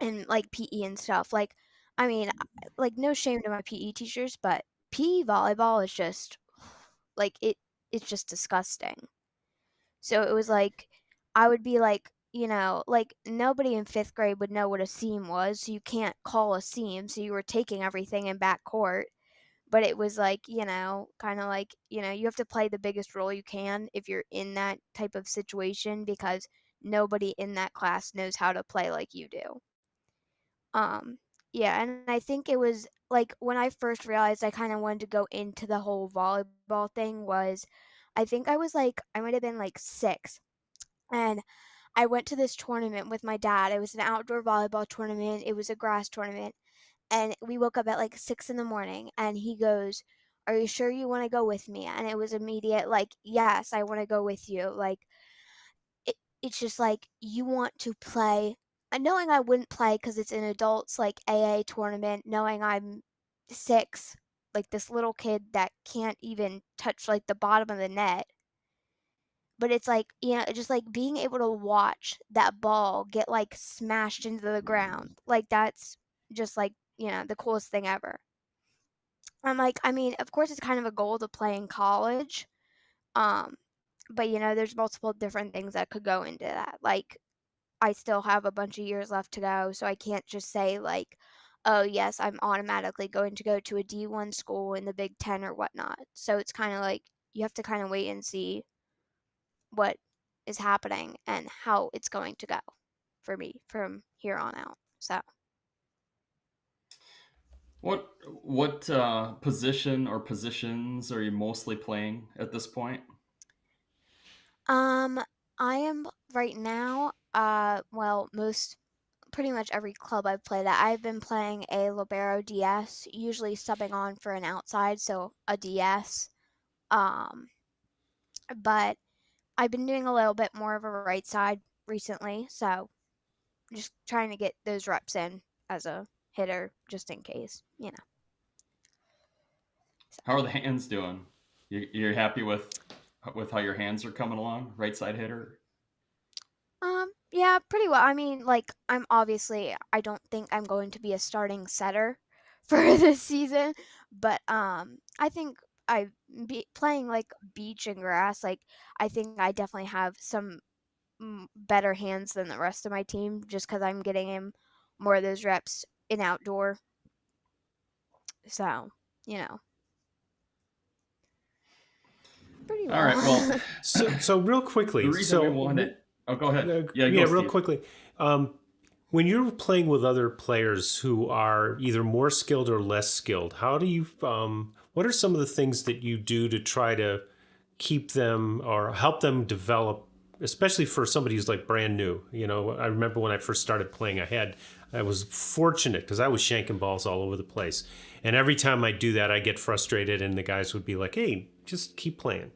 D: And like PE and stuff. Like I mean, like no shame to my PE teachers, but PE volleyball is just like it's just disgusting. So it was like I would be like, like nobody in 5th grade would know what a seam was, so you can't call a seam, so you were taking everything in back court. but it was like, kind of like, you have to play the biggest role you can if you're in that type of situation because nobody in that class knows how to play like you do. Um, yeah, and I think it was like when I first realized I kind of wanted to go into the whole volleyball thing was I think I was like I might have been like 6, and I went to this tournament with my dad. It was an outdoor volleyball tournament. It was a grass tournament, and we woke up at like 6 in the morning, and he goes, "Are you sure you want to go with me?" And it was immediate like, "Yes, I want to go with you." Like it's just like you want to play and knowing I wouldn't play because it's an adults like AA tournament, knowing I'm 6, like this little kid that can't even touch like the bottom of the net. But it's like, just like being able to watch that ball get like smashed into the ground. Like that's just like, the coolest thing ever. I'm like, I mean, of course it's kind of a goal to play in college. Um, but there's multiple different things that could go into that. Like I still have a bunch of years left to go, so I can't just say like, "Oh, yes, I'm automatically going to go to a D1 school in the Big 10 or whatnot." So it's kind of like you have to kind of wait and see what is happening and how it's going to go for me from here on out. So,
A: What position or positions are you mostly playing at this point?
D: um, I am right now, well, most pretty much every club I've played at, I've been playing a libero DS, usually subbing on for an outside, so a DS. Um, but I've been doing a little bit more of a right side recently, so just trying to get those reps in as a hitter just in case, So,
A: How are the hands doing? You're happy with how your hands are coming along? Right side hitter.
D: yeah, pretty well. I mean, like I don't think I'm going to be a starting setter for this season, but I think I be playing like beach and grass, like I think I definitely have some better hands than the rest of my team just because I'm getting him more of those reps in outdoor. So, you know, pretty
A: All right.
D: well.
A: Well,
B: So real
A: the
B: quickly,
A: reason we wanted. Oh, go ahead. Yeah,
B: yeah,
A: go,
B: real
A: Steve.
B: quickly, um, when you're playing with other players who are either more skilled or less skilled, how do you? What are some of the things that you do to try to keep them or help them develop, especially for somebody who's like brand new? I remember when I first started playing, I was fortunate because I was shanking balls all over the place. And every time I do that, I get frustrated, and the guys would be like, "Hey, just keep playing."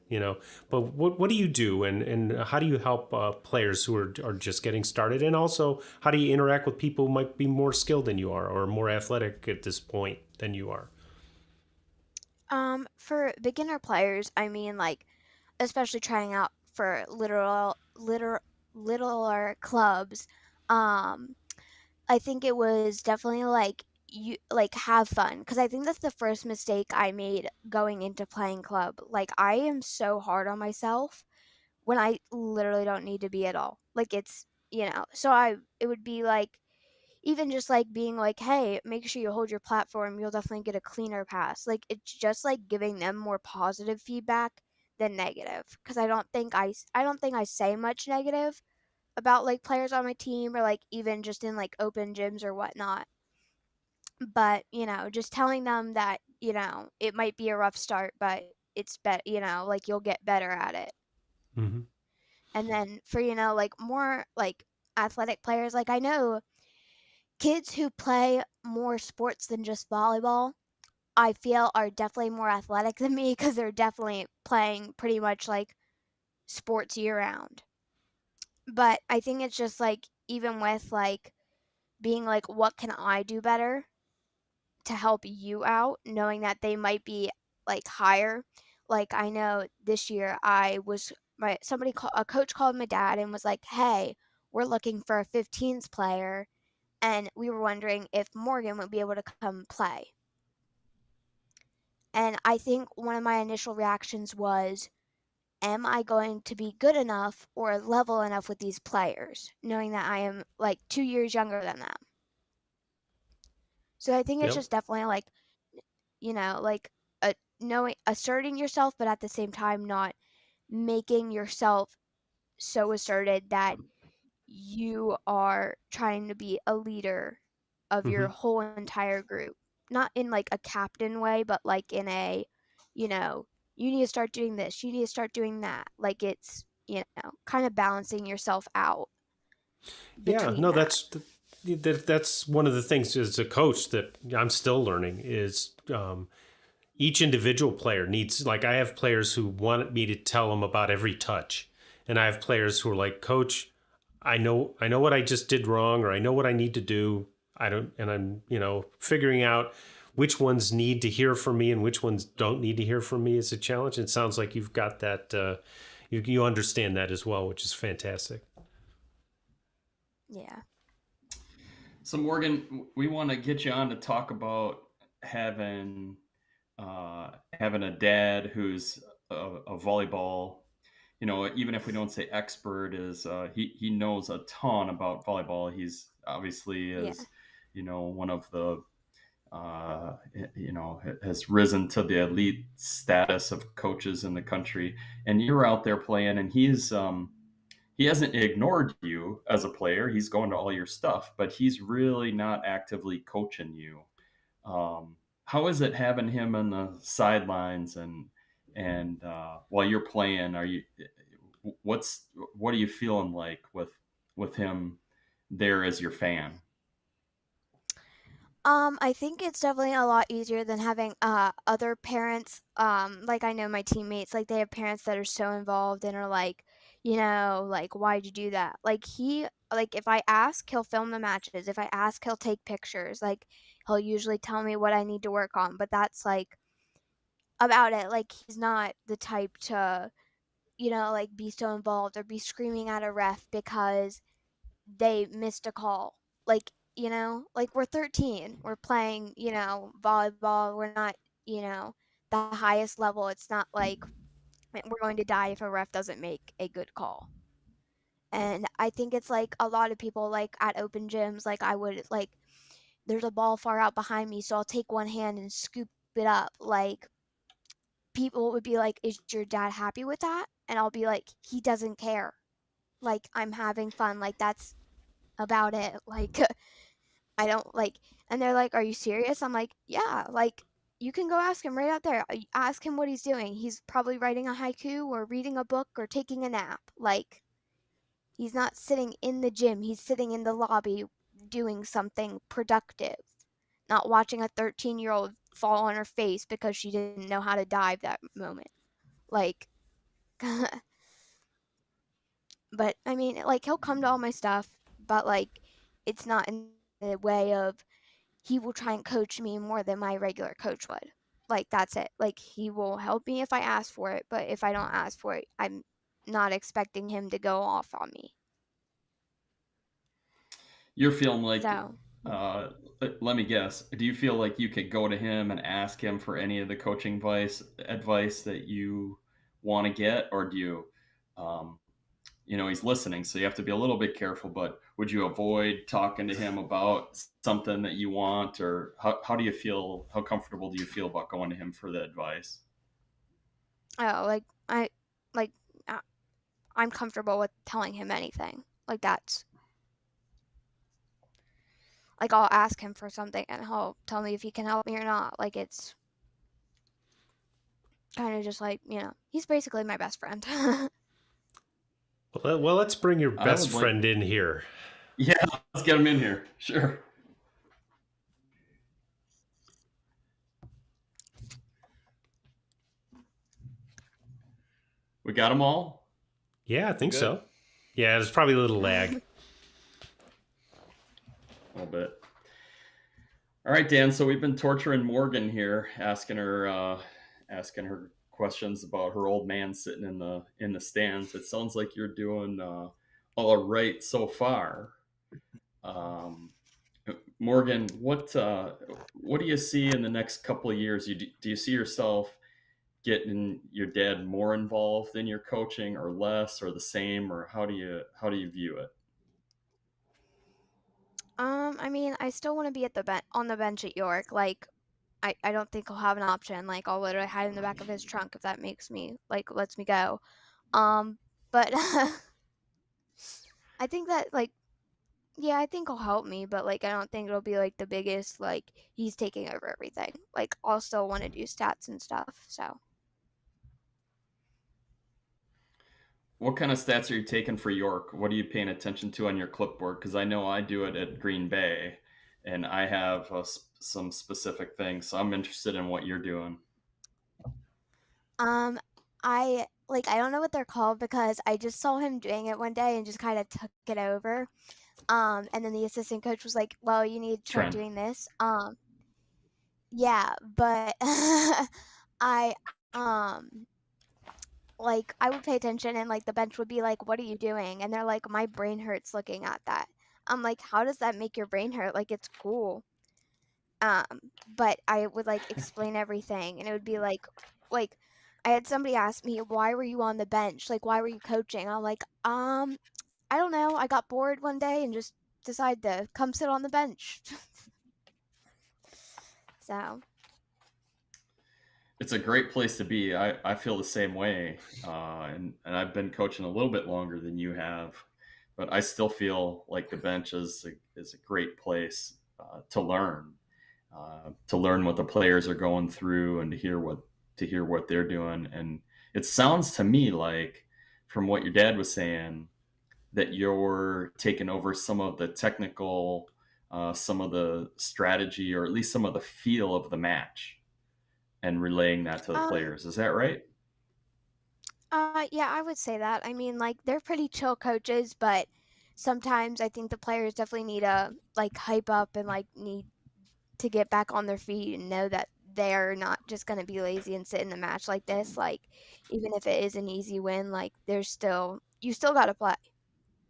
B: But what do you do, and how do you help players who are just getting started? And also, how do you interact with people who might be more skilled than you are or more athletic at this point than you are?
D: For beginner players, I mean, like, especially trying out for littler clubs, um, I think it was definitely like you like have fun because I think that's the first mistake I made going into playing club. Like I am so hard on myself when I literally don't need to be at all. Like it's, so it would be like even just like being like, "Hey, make sure you hold your platform. You'll definitely get a cleaner pass." Like it's just like giving them more positive feedback than negative because I don't think I say much negative about like players on my team or like even just in like open gyms or whatnot. But, just telling them that, it might be a rough start, but it's like you'll get better at it.
B: Mm-hmm.
D: And then for, like more like athletic players, like I know kids who play more sports than just volleyball, I feel are definitely more athletic than me because they're definitely playing pretty much like sports year round. But I think it's just like even with like being like, what can I do better to help you out, knowing that they might be like higher. Like I know this year I was a coach called my dad and was like, "Hey, we're looking for a 15s player and we were wondering if Morgan would be able to come play." And I think one of my initial reactions was, am I going to be good enough or level enough with these players, knowing that I am like 2 years younger than them? So I think it's
B: Yep.
D: just definitely like, like knowing asserting yourself, but at the same time not making yourself so asserted that you are trying to be a leader of your
B: Hmm.
D: whole entire group. Not in like a captain way, but like in a, you know, you need to start doing this, you need to start doing that. Like it's, kind of balancing yourself out
B: Yeah,
D: between
B: no,
D: that.
B: that's one of the things as a coach that I'm still learning is each individual player needs, like, I have players who want me to tell them about every touch, and I have players who are like, coach, I know what I just did wrong, or I know what I need to do. I don't, and I'm, figuring out which ones need to hear from me and which ones don't need to hear from me is a challenge. It sounds like you've got that, you understand that as well, which is fantastic.
D: Yeah.
A: So Morgan, we want to get you on to talk about having having a dad who's a volleyball. Even if we don't say expert, is he knows a ton about volleyball. He's obviously
D: Yeah.
A: is one of the has risen to the elite status of coaches in the country, and you're out there playing, and he hasn't ignored you as a player. He's going to all your stuff, but he's really not actively coaching you. How is it having him on the sidelines and while you're playing? What are you feeling like with him there as your fan?
D: I think it's definitely a lot easier than having other parents. Like I know my teammates, like they have parents that are so involved and are like, like why'd you do that? Like if I ask, he'll film the matches. If I ask, he'll take pictures. Like he'll usually tell me what I need to work on, but that's like about it. Like he's not the type to, like be so involved or be screaming at a ref because they missed a call. Like, like we're 13. We're playing, volleyball. We're not, you know, the highest level. It's not like we're going to die if a ref doesn't make a good call. And I think it's like a lot of people like at open gyms, like I would like there's a ball far out behind me, so I'll take one hand and scoop it up. Like people would be like, "Is your dad happy with that?" And I'll be like, "He doesn't care. Like I'm having fun. Like that's about it." Like I don't like, and they're like, "Are you serious?" I'm like, "Yeah, like you can go ask him right out there. Ask him what he's doing. He's probably writing a haiku or reading a book or taking a nap. Like he's not sitting in the gym. He's sitting in the lobby doing something productive, not watching a 13-year-old fall on her face because she didn't know how to dive that moment." Like but I mean, like he'll come to all my stuff, but like it's not in the way of he will try and coach me more than my regular coach would. Like that's it. Like he will help me if I ask for it, but if I don't ask for it, I'm not expecting him to go off on me.
A: You're feeling like,
D: So,
A: uh, let me guess. Do you feel like you could go to him and ask him for any of the coaching advice that you want to get, or do you, um, he's listening, so you have to be a little bit careful. But would you avoid talking to him about something that you want, or how do you feel? How comfortable do you feel about going to him for the advice?
D: oh, like uh, I'm comfortable with telling him anything. Like that's like I'll ask him for something and he'll tell me if he can help me or not. Like it's kind of just like, he's basically my best friend.
B: Well, let's bring your
A: I
B: best
A: would like,
B: friend in here.
A: yeah, let's get him in here. Sure, we got them all.
B: Yeah, I
C: We're
B: think
C: good.
B: so. Yeah, there's probably a little lag.
A: A little bit. All right, Dan. So we've been torturing Morgan here, asking her questions about her old man sitting in the stands. It sounds like you're doing all right so far. Um, Morgan, what do you see in the next couple of years? Do you see yourself getting your dad more involved in your coaching, or less, or the same, or how do you view it?
D: I mean, I still want to be at the on the bench at York. Like I don't think he'll have an option. Like, I'll literally hide in the back of his trunk if that makes me like lets me go. But I think that like yeah, I think he'll help me, but like I don't think it'll be like the biggest like he's taking over everything. Like I'll still want to do stats and stuff. So
A: What kind of stats are you taking for York? What are you paying attention to on your clipboard? Because I know I do it at Green Bay, and I have some specific things. So I'm interested in what you're doing.
D: um I don't know what they're called because I just saw him doing it one day and just kind of took it over. And then the assistant coach was like, "Well, you need to start
A: Trend.
D: doing this." Yeah, but I um like I would pay attention and like the bench would be like, "What are you doing?" And they're like, "My brain hurts looking at that." I'm like, "How does that make your brain hurt? Like it's cool." But I would like explain everything and it would be like I had somebody ask me, "Why were you on the bench? Like why were you coaching?" I'm like, I don't know. I got bored one day and just decided to come sit on the bench." So,
A: It's a great place to be. I feel the same way, and I've been coaching a little bit longer than you have, but I still feel like the bench is a great place to learn what the players are going through, and to hear what they're doing. And it sounds to me like, from what your dad was saying, that you're taking over some of the technical, some of the strategy, or at least some of the feel of the match, and relaying that to the
D: um,
A: players. Is that right?
D: yeah, I would say that. I mean, like they're pretty chill coaches, but sometimes I think the players definitely need to like hype up and like need to get back on their feet and know that they're not just going to be lazy and sit in a match like this. Like even if it is an easy win, like there's still you still got to play.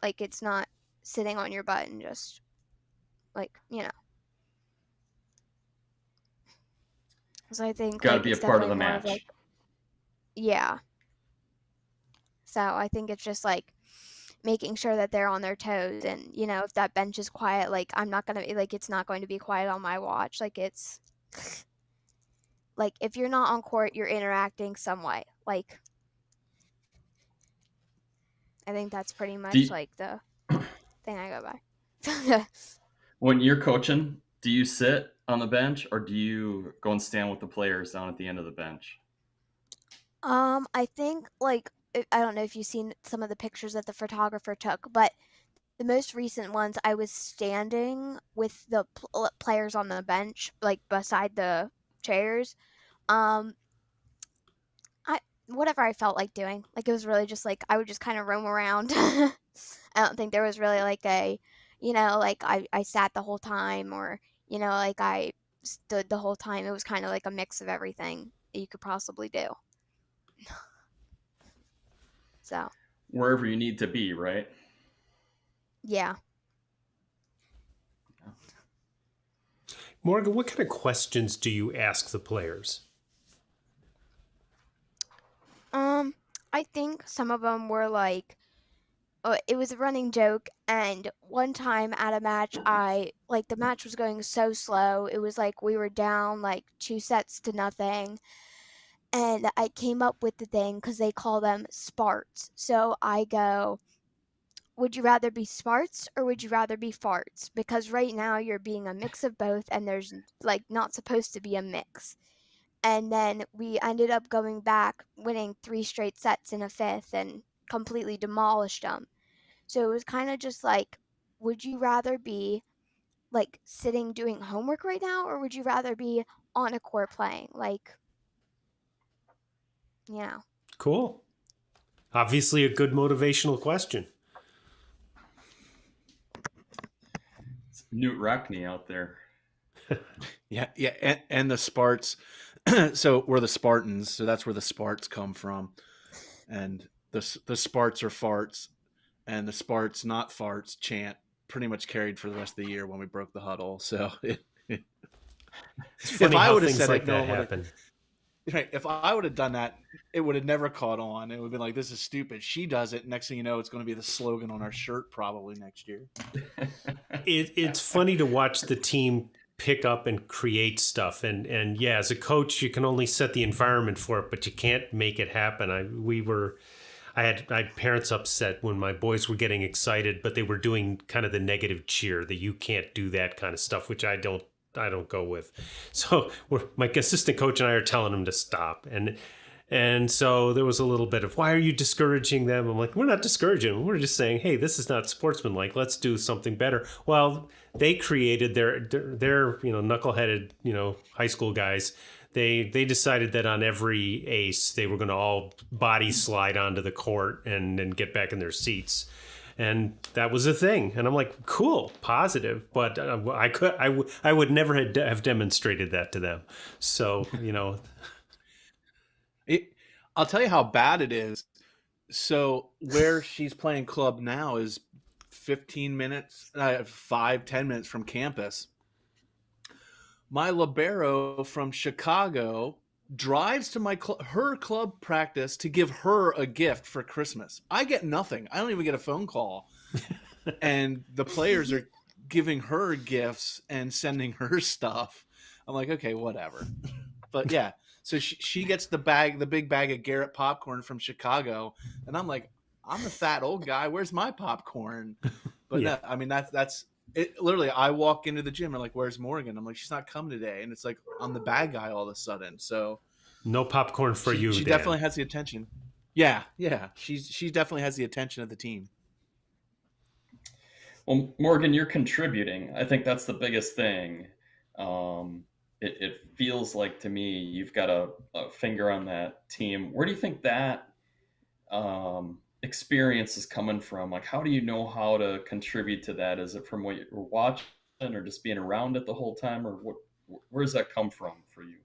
D: Like it's not sitting on your butt and just like, you know. So I think
A: Got to
D: like
A: be a
D: it's
A: part of
D: definitely
A: the
D: more of like
A: match.
D: yeah. So I think it's just like making sure that they're on their toes and you know if that bench is quiet like I'm not going to be like it's not going to be quiet on my watch like it's like if you're not on court you're interacting some way like I think that's pretty
A: Do
D: much
A: you,
D: like the thing I go by.
A: when you're coaching, do you sit on the bench, or do you go and stand with the players down at the end of the bench?
D: I think like I don't know if you've seen some of the pictures that the photographer took but the most recent ones I was standing with the players on the bench like beside the chairs. um I whatever I felt like doing. Like it was really just like I would just kind of roam around. I don't think there was really like a, you know, like I sat the whole time or, you know, like I stood the whole time. It was kind of like a mix of everything that you could possibly do. So,
A: Wherever you need to be, right?
D: yeah.
B: Morgan, what kind of questions do you ask the players?
D: Um, I think some of them were like it was a running joke and one time at a match I like the match was going so slow. It was like we were down like 2 sets to nothing and I came up with the thing because they call them sparts. So I go, would you rather be sparts or would you rather be farts? Because right now you're being a mix of both, and there's like not supposed to be a mix. And then we ended up going back, winning 3 straight sets in a fifth, and completely demolished them. So it was kind of just like, would you rather be like sitting doing homework right now, or would you rather be on a court playing? Like, you know.
B: Cool. Obviously, a good motivational question.
A: It's Newt Rockney out there.
C: Yeah, yeah, and the Sparts. So we're the Spartans, so that's where the Sparts come from, and the Sparts are farts, and the Sparts not farts chant pretty much carried for the rest of the year when we broke the huddle. So
B: It's
C: if
B: funny
C: I
B: how
C: would have
B: things
C: said
B: like
C: it, no
B: that
C: one would have.
B: happen.
C: Right, if I would have done that, it would have never caught on. It would have been like, "This is stupid." She does it. Next thing you know, it's going to be the slogan on our shirt probably next year.
B: It's funny to watch the team pick up and create stuff. And yeah, as a coach, you can only set the environment for it, but you can't make it happen. I had parents upset when my boys were getting excited, but they were doing kind of the negative cheer that you can't do that kind of stuff, which I don't go with. So my assistant coach and I are telling them to stop. And so there was a little bit of, why are you discouraging them? I'm like, we're not discouraging them. We're just saying, hey, this is not sportsmanlike. Let's do something better. Well, they created their knuckleheaded, high school guys. They decided that on every ace, they were going to all body slide onto the court and then get back in their seats. And that was a thing. And I'm like, cool, positive. But I would never have demonstrated that to them. So,
C: I'll tell you how bad it is. So where she's playing club now is 15 minutes, 10 minutes from campus. My libero from Chicago drives to her club practice to give her a gift for Christmas. I get nothing. I don't even get a phone call. And the players are giving her gifts and sending her stuff. I'm like, okay, whatever. But yeah, so she gets the big bag of Garrett popcorn from Chicago, and I'm like, I'm a fat old guy. Where's my popcorn? But
B: yeah.
C: no, I mean that's it. Literally, I walk into the gym and like, where's Morgan? I'm like, she's not coming today, and it's like I'm the bad guy all of a sudden. So
B: No popcorn for you,
C: She
B: Dan.
C: definitely has the attention. Yeah. She definitely has the attention of the team.
A: Well, Morgan, you're contributing. I think that's the biggest thing. It feels like to me you've got a finger on that team. Where do you think that experience is coming from? Like, how do you know how to contribute to that? Is it from what you're watching, or just being around it the whole time, or what? Where does that come from for you?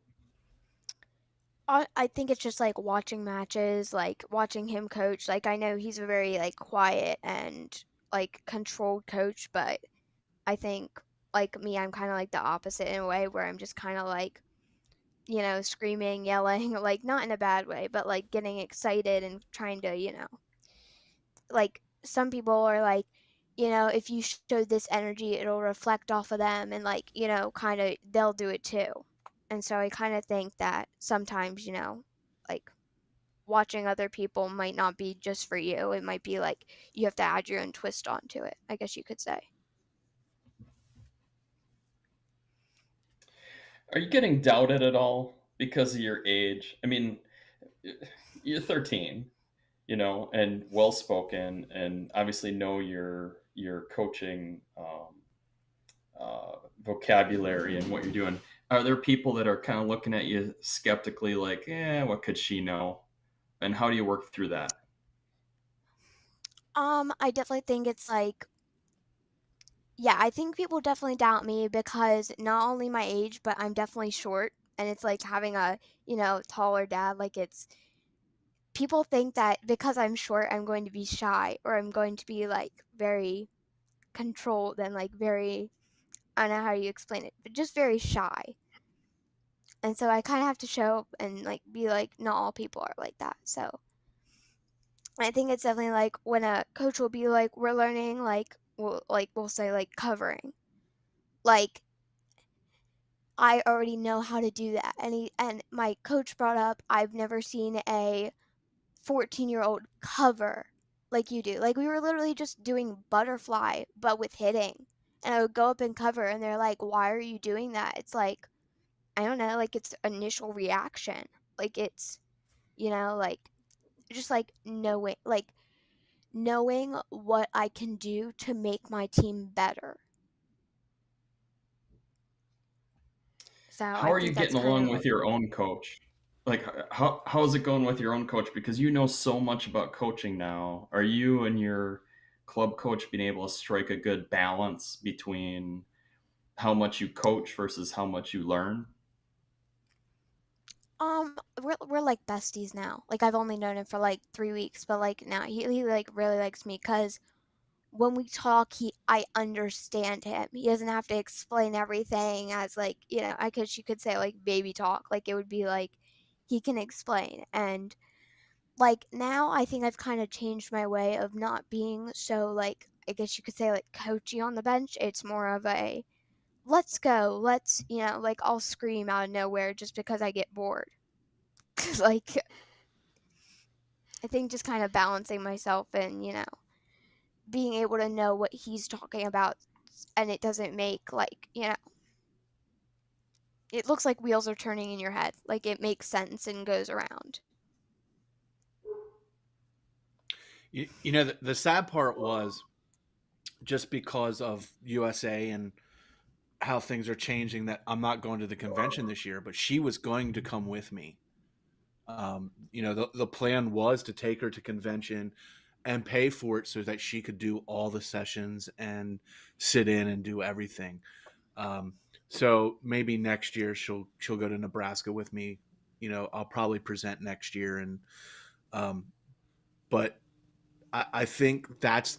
D: I think it's just like watching matches, like watching him coach. Like I know he's a very like quiet and like controlled coach, but I think like me, I'm kind of like the opposite in a way where I'm just kind of like, screaming, yelling, like not in a bad way, but like getting excited and trying to, like some people are like, if you show this energy, it'll reflect off of them and like, kind of they'll do it too. And so I kind of think that sometimes, like watching other people might not be just for you. It might be like you have to add your own twist onto it, I guess you could say.
A: Are you getting doubted at all because of your age? I mean, you're 13, and well spoken, and obviously know your coaching vocabulary and what you're doing. Are there people that are kind of looking at you skeptically, like, what could she know? And how do you work through that?
D: I definitely think it's like, yeah, I think people definitely doubt me because not only my age, but I'm definitely short. And it's like having a, taller dad. Like it's, people think that because I'm short, I'm going to be shy or I'm going to be like very controlled and like very, I don't know how you explain it, but just very shy. And so I kind of have to show up and like be like, not all people are like that. So I think it's definitely like when a coach will be like, we're learning, we'll say like covering. Like I already know how to do that. And my coach brought up I've never seen a 14-year-old cover like you do. Like we were literally just doing butterfly but with hitting. And I would go up and cover and they're like, "Why are you doing that?" It's like I don't know, like it's initial reaction. Like it's, like just knowing what I can do to make my team better. So
A: How
D: I
A: are you
D: think that's
A: getting
D: kind
A: along
D: of
A: with
D: like
A: your own coach? Like, how's it going with your own coach? Because you know so much about coaching now. Are you and your club coach being able to strike a good balance between how much you coach versus how much you learn?
D: we're like besties now. Like I've only known him for like 3 weeks, but like now he like really likes me because when we talk, I understand him. He doesn't have to explain everything as like, I guess you could say like baby talk. Like it would be like he can explain. And like now I think I've kind of changed my way of not being so like I guess you could say like coachy on the bench. It's more of a let's go, let's, like I'll scream out of nowhere just because I get bored. Like, I think just kind of balancing myself and, being able to know what he's talking about, and it doesn't make, like, it looks like wheels are turning in your head. Like, it makes sense and goes around.
C: The sad part was just because of USA and how things are changing that I'm not going to the convention this year, but she was going to come with me. The plan was to take her to convention and pay for it so that she could do all the sessions and sit in and do everything. So maybe next year she'll go to Nebraska with me. I'll probably present next year, and but I think that's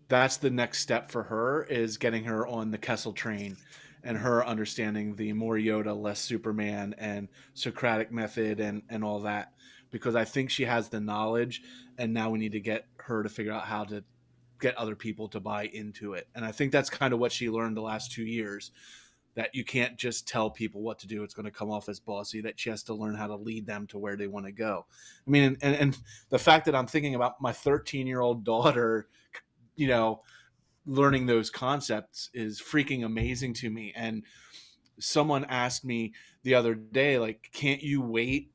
C: the next step for her, is getting her on the Kessel train and her understanding the more Yoda, less Superman and Socratic method and all that, because I think she has the knowledge, and now we need to get her to figure out how to get other people to buy into it. And I think that's kind of what she learned the last 2 years, that you can't just tell people what to do. It's going to come off as bossy, that she has to learn how to lead them to where they want to go. I mean, and the fact that I'm thinking about my 13-year-old daughter, learning those concepts is freaking amazing to me. And someone asked me the other day, like, can't you wait?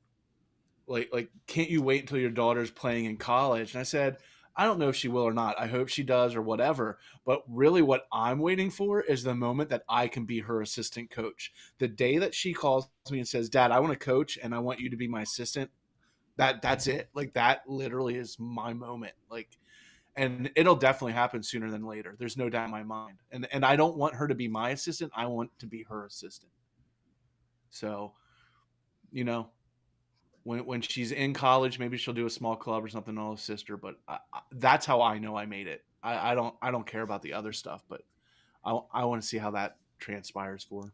C: Like, can't you wait until your daughter's playing in college? And I said, I don't know if she will or not. I hope she does or whatever. But really what I'm waiting for is the moment that I can be her assistant coach. The day that she calls me and says, Dad, I want to coach and I want you to be my assistant. That's it. Like, that literally is my moment. Like, and it'll definitely happen sooner than later. There's no doubt in my mind. And I don't want her to be my assistant. I want to be her assistant. So, when she's in college, maybe she'll do a small club or something, all sister. But that's how I know I made it. I don't care about the other stuff, but I want to see how that transpires for her.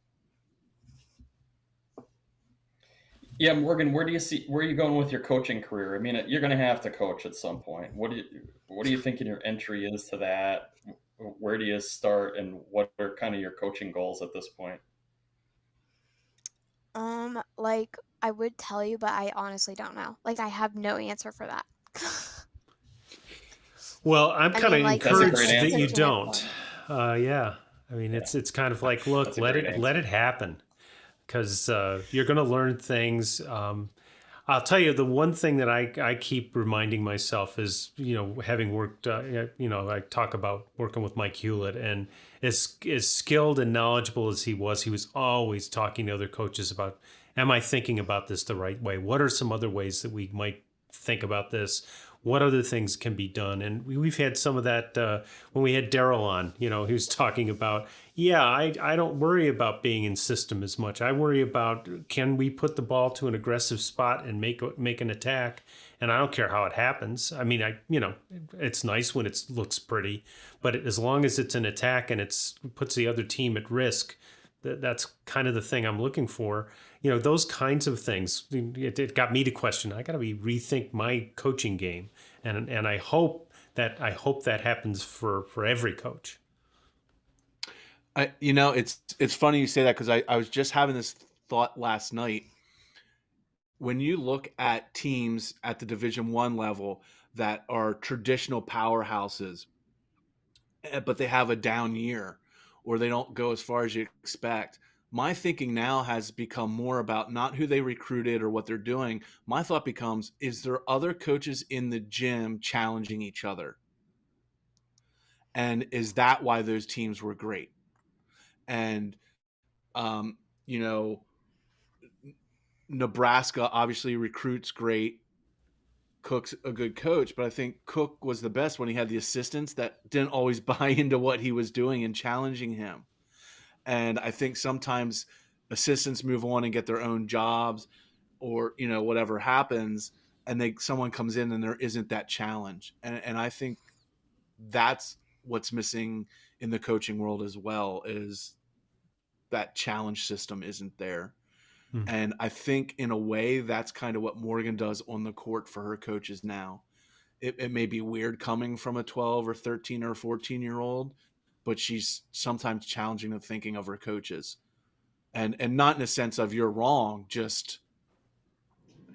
A: Yeah, Morgan, where are you going with your coaching career? I mean, you're going to have to coach at some point. What do you thinking your entry is to that? Where do you start, and what are kind of your coaching goals at this point?
D: Like, I would tell you, but I honestly don't know. Like, I have no answer for that.
B: Well, I'm
D: I
B: kind of
D: mean, like,
A: That's a great
B: encouraged that
A: answer.
B: you
D: assistant.
B: don't. Yeah, I mean, it's kind of like, look,
A: That's a great answer.
B: let it happen, because you're going to learn things. I'll tell you, the one thing that I keep reminding myself is, having worked, I talk about working with Mike Hewlett, and as skilled and knowledgeable as he was always talking to other coaches about, am I thinking about this the right way? What are some other ways that we might think about this? What other things can be done? And we've had some of that when we had Daryl on. He was talking about, yeah, I don't worry about being in system as much. I worry about, can we put the ball to an aggressive spot and make an attack? And I don't care how it happens. I mean, it's nice when it looks pretty, but as long as it's an attack and puts the other team at risk, that's kind of the thing I'm looking for. Those kinds of things. It got me to question. I got to rethink my coaching game, and I hope that happens for every coach.
C: It's funny you say that, because I was just having this thought last night. When you look at teams at the Division I level that are traditional powerhouses, but they have a down year, or they don't go as far as you expect, my thinking now has become more about not who they recruited or what they're doing. My thought becomes, is there other coaches in the gym challenging each other? And is that why those teams were great? And, Nebraska obviously recruits great. Cook's a good coach, but I think Cook was the best when he had the assistants that didn't always buy into what he was doing and challenging him. And I think sometimes assistants move on and get their own jobs, or, whatever happens, and someone comes in and there isn't that challenge. And I think that's what's missing in the coaching world as well, is that challenge system isn't there. And I think in a way that's kind of what Morgan does on the court for her coaches now. It may be weird coming from a 12 or 13 or 14-year-old, but she's sometimes challenging the thinking of her coaches, and not in a sense of you're wrong, just,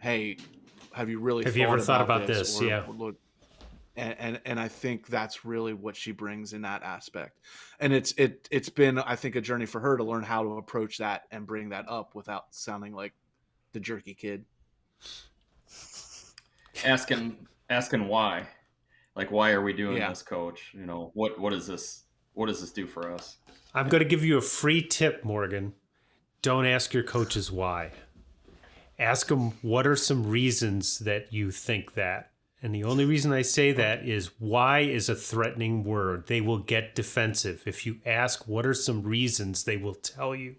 C: hey, have you really
B: Have you ever thought about this?
C: Or,
B: Yeah.
C: look, and I think that's really what she brings in that aspect. And it's been, I think, a journey for her to learn how to approach that and bring that up without sounding like the jerky kid.
A: Asking why, like, why are we doing
C: Yeah.
A: this, coach? You know, what does this do for us?
B: I'm going to give you a free tip, Morgan. Don't ask your coaches why. Ask them what are some reasons that you think that. And the only reason I say that is why is a threatening word. They will get defensive. If you ask what are some reasons, they will tell you.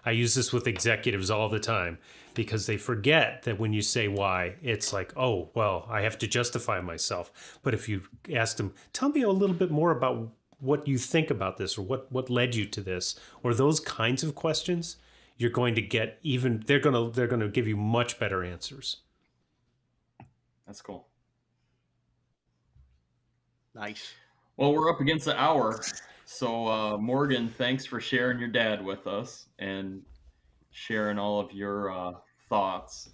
B: I use this with executives all the time because they forget that when you say why, it's like, oh, well, I have to justify myself. But if you ask them, tell me a little bit more about what you think about this, or what led you to this, or those kinds of questions, you're going to get they're going to give you much better answers.
A: That's cool.
C: Nice.
A: Well, we're up against the hour. So, Morgan, thanks for sharing your dad with us and sharing all of your thoughts.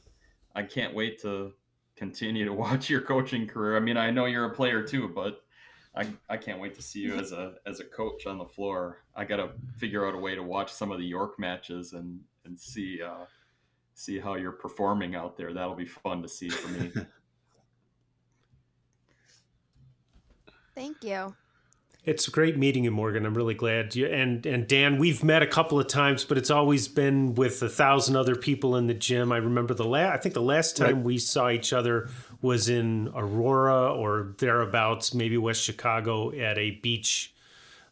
A: I can't wait to continue to watch your coaching career. I mean, I know you're a player too, but I can't wait to see you as a coach on the floor. I got to figure out a way to watch some of the York matches and see how you're performing out there. That'll be fun to see for me.
D: Thank you.
B: It's great meeting you, Morgan. I'm really glad you and Dan. We've met a couple of times, but it's always been with 1,000 other people in the gym. I remember I think the last time we saw each other was in Aurora or thereabouts, maybe West Chicago, at a beach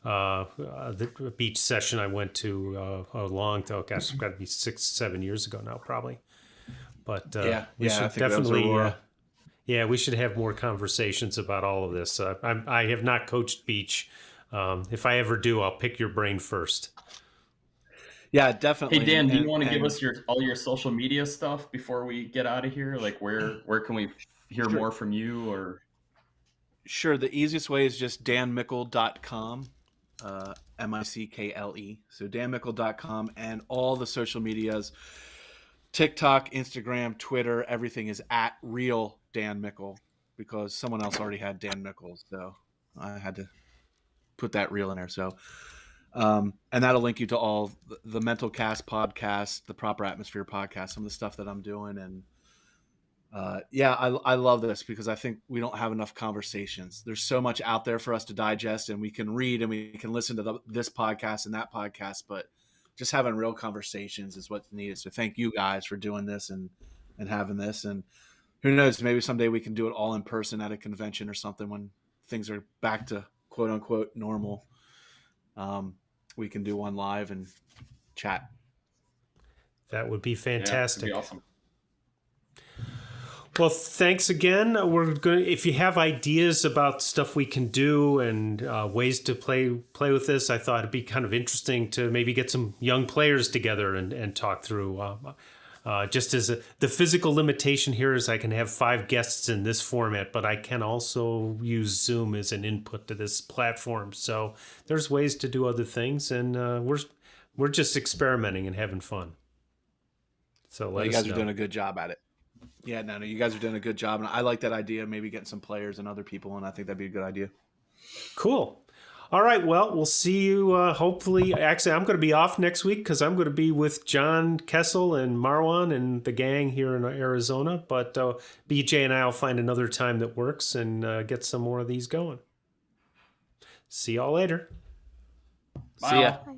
B: the beach session I went to gosh, it's got to be 6-7 years ago now, probably. But we should definitely. Yeah, we should have more conversations about all of this. I have not coached beach. If I ever do, I'll pick your brain first.
C: Yeah, definitely.
A: Hey, Dan, do you want to give us all your social media stuff before we get out of here? Like, where can we hear more from you? Or
C: Sure. The easiest way is just danmickle.com, MICKLE. So danmickle.com, and all the social medias, TikTok, Instagram, Twitter, everything is at real Dan Mickle, because someone else already had Dan Mickle, so I had to put that real in there. So, and that'll link you to all the Mental Cast podcast, the Proper Atmosphere podcast, some of the stuff that I'm doing. And I love this because I think we don't have enough conversations. There's so much out there for us to digest, and we can read and we can listen to this podcast and that podcast, but just having real conversations is what's needed. So thank you guys for doing this and having this. And who knows, maybe someday we can do it all in person at a convention or something when things are back to quote unquote normal. We can do one live and chat.
B: That would be fantastic.
A: Yeah, that'd be awesome.
B: Well, thanks again. If you have ideas about stuff we can do and ways to play with this, I thought it'd be kind of interesting to maybe get some young players together and talk through. Just as the physical limitation here is I can have 5 guests in this format, but I can also use Zoom as an input to this platform. So there's ways to do other things, and we're just experimenting and having fun. So
C: you guys are doing a good job at it. Yeah, no, you guys are doing a good job, and I like that idea. Maybe getting some players and other people, and I think that'd be a good idea.
B: Cool. All right, well, we'll see you hopefully. Actually, I'm going to be off next week because I'm going to be with John Kessel and Marwan and the gang here in Arizona. But BJ and I will find another time that works and get some more of these going. See y'all later.
A: Bye.
C: See ya.
D: Bye.